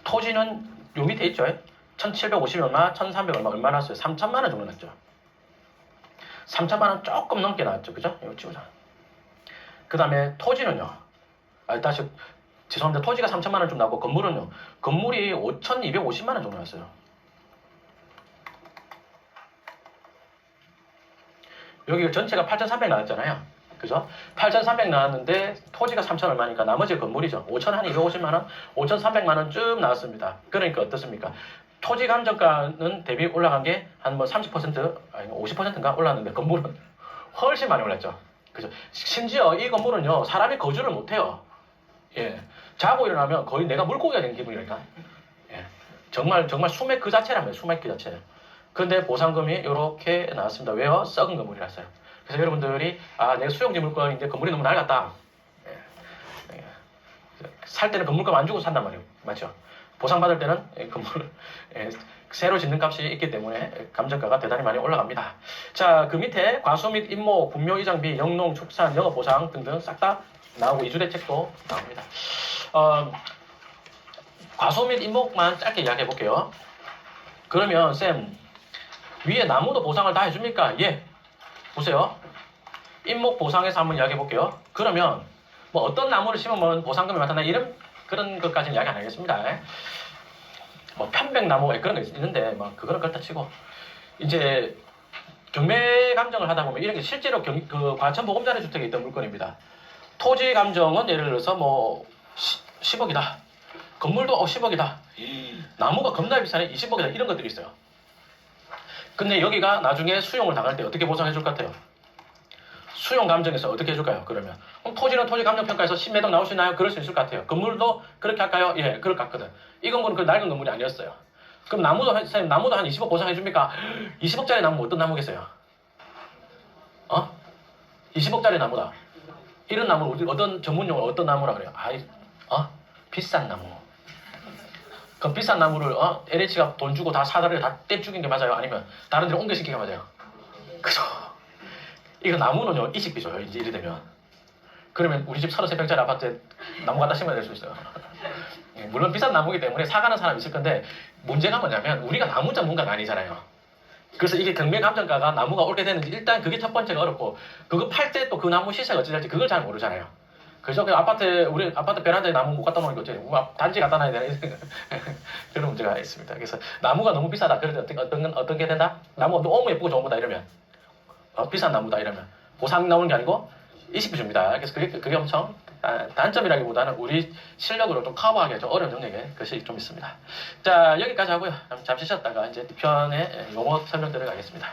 토지는 요 밑에 있죠. 1750 얼마, 1300 얼마 나왔어요? 3천만원 정도 났죠. 3천만원 조금 넘게 나왔죠. 그죠? 이거 치우자. 그 다음에 토지는요. 다시 죄송합니다. 토지가 3천만원 좀 나고 건물은요. 건물이 5250만원 정도 나왔어요. 여기 전체가 8300 나왔잖아요. 그죠? 8300 나왔는데 토지가 3천 얼마니까 나머지 건물이죠. 5천 한 250만원, 5,300만원 쭉 나왔습니다. 그러니까 어떻습니까? 토지 감정가는 대비 올라간 게 한 뭐 30%, 아니 50%인가 올랐는데 건물은 훨씬 많이 올랐죠. 그죠? 심지어 이 건물은요, 사람이 거주를 못해요. 예. 자고 일어나면 거의 내가 물고기가 된 기분이랄까. 예. 정말 수맥 그 자체라면 수맥 그 자체. 근데 보상금이 이렇게 나왔습니다. 왜요? 썩은 건물이라서요. 그래서 여러분들이 내가 수용지 물건인데 건물이 너무 낡았다. 예. 예. 살 때는 건물값 안 주고 산단 말이에요. 맞죠? 보상받을 때는 건물 새로 짓는 값이 있기 때문에 감정가가 대단히 많이 올라갑니다. 자, 그 밑에 과수 및 임모, 분묘 이장비, 영농, 축산, 영업보상 등등 싹 다 나오고 이주대책도 나옵니다. 과수 및 임목만 짧게 이야기해 볼게요. 그러면 쌤 위에 나무도 보상을 다 해줍니까? 예. 보세요. 임목 보상에서 한번 이야기해 볼게요. 그러면 뭐 어떤 나무를 심으면 보상금이 나타나 이런 그런 것까지는 이야기 안 하겠습니다. 뭐 편백나무 그런 거 있는데 뭐 그거는 그렇다 치고 이제 경매 감정을 하다 보면 이런 게 실제로 그 과천보금자리 주택에 있던 물건입니다. 토지 감정은 예를 들어서 뭐 10억이다. 건물도 10억이다. 나무가 겁나 비싸네. 20억이다. 이런 것들이 있어요. 근데 여기가 나중에 수용을 당할 때 어떻게 보상해 줄 것 같아요? 수용 감정에서 어떻게 해줄까요? 그러면 토지는 토지 감정 평가에서 10매덕 나올 수 있나요? 그럴 수 있을 것 같아요. 건물도 그렇게 할까요? 예, 그럴 것 같거든. 이 건물은 그 낡은 건물이 아니었어요. 그럼 나무도 한 20억 보상해 줍니까? 20억짜리 나무 어떤 나무겠어요? 20억짜리 나무다. 이런 나무를 어떤 전문용어로 어떤 나무라 그래요? 비싼 나무. 그럼 비싼 나무를 LH가 돈 주고 다 사다리를 다 떼죽인 게 맞아요? 아니면 다른 데로 옮겨시킨 게 맞아요? 그죠? 이거 나무는요, 이식비 줘요, 이제 이래 되면. 그러면 우리 집 33평짜리 아파트에 나무 갖다 심어야 될 수 있어요. 물론 비싼 나무이기 때문에 사가는 사람이 있을 건데, 문제가 뭐냐면, 우리가 나무 전문가가 아니잖아요. 그래서 이게 경매 감정가가 나무가 올게 되는지, 일단 그게 첫 번째가 어렵고, 그거 팔 때 또 그 나무 시세가 어찌 될지 그걸 잘 모르잖아요. 그래서 우리 아파트 베란다에 나무 못 갖다 놓는 게 어쩌지? 단지 갖다 놔야 되나? 그런 문제가 있습니다. 그래서 나무가 너무 비싸다. 그럴 때 어떤 게 된다? 나무가 너무 예쁘고 좋은 거다 이러면. 비싼 나무다 이러면 보상 나오는 게 아니고 이식비 줍니다. 그래서 그게 엄청 단점이라기보다는 우리 실력으로 좀 커버하기 좀 어려운 영역에 그것이 좀 있습니다. 자, 여기까지 하고요. 잠시 쉬었다가 이제 뒤편에 용어 설명 들어가겠습니다.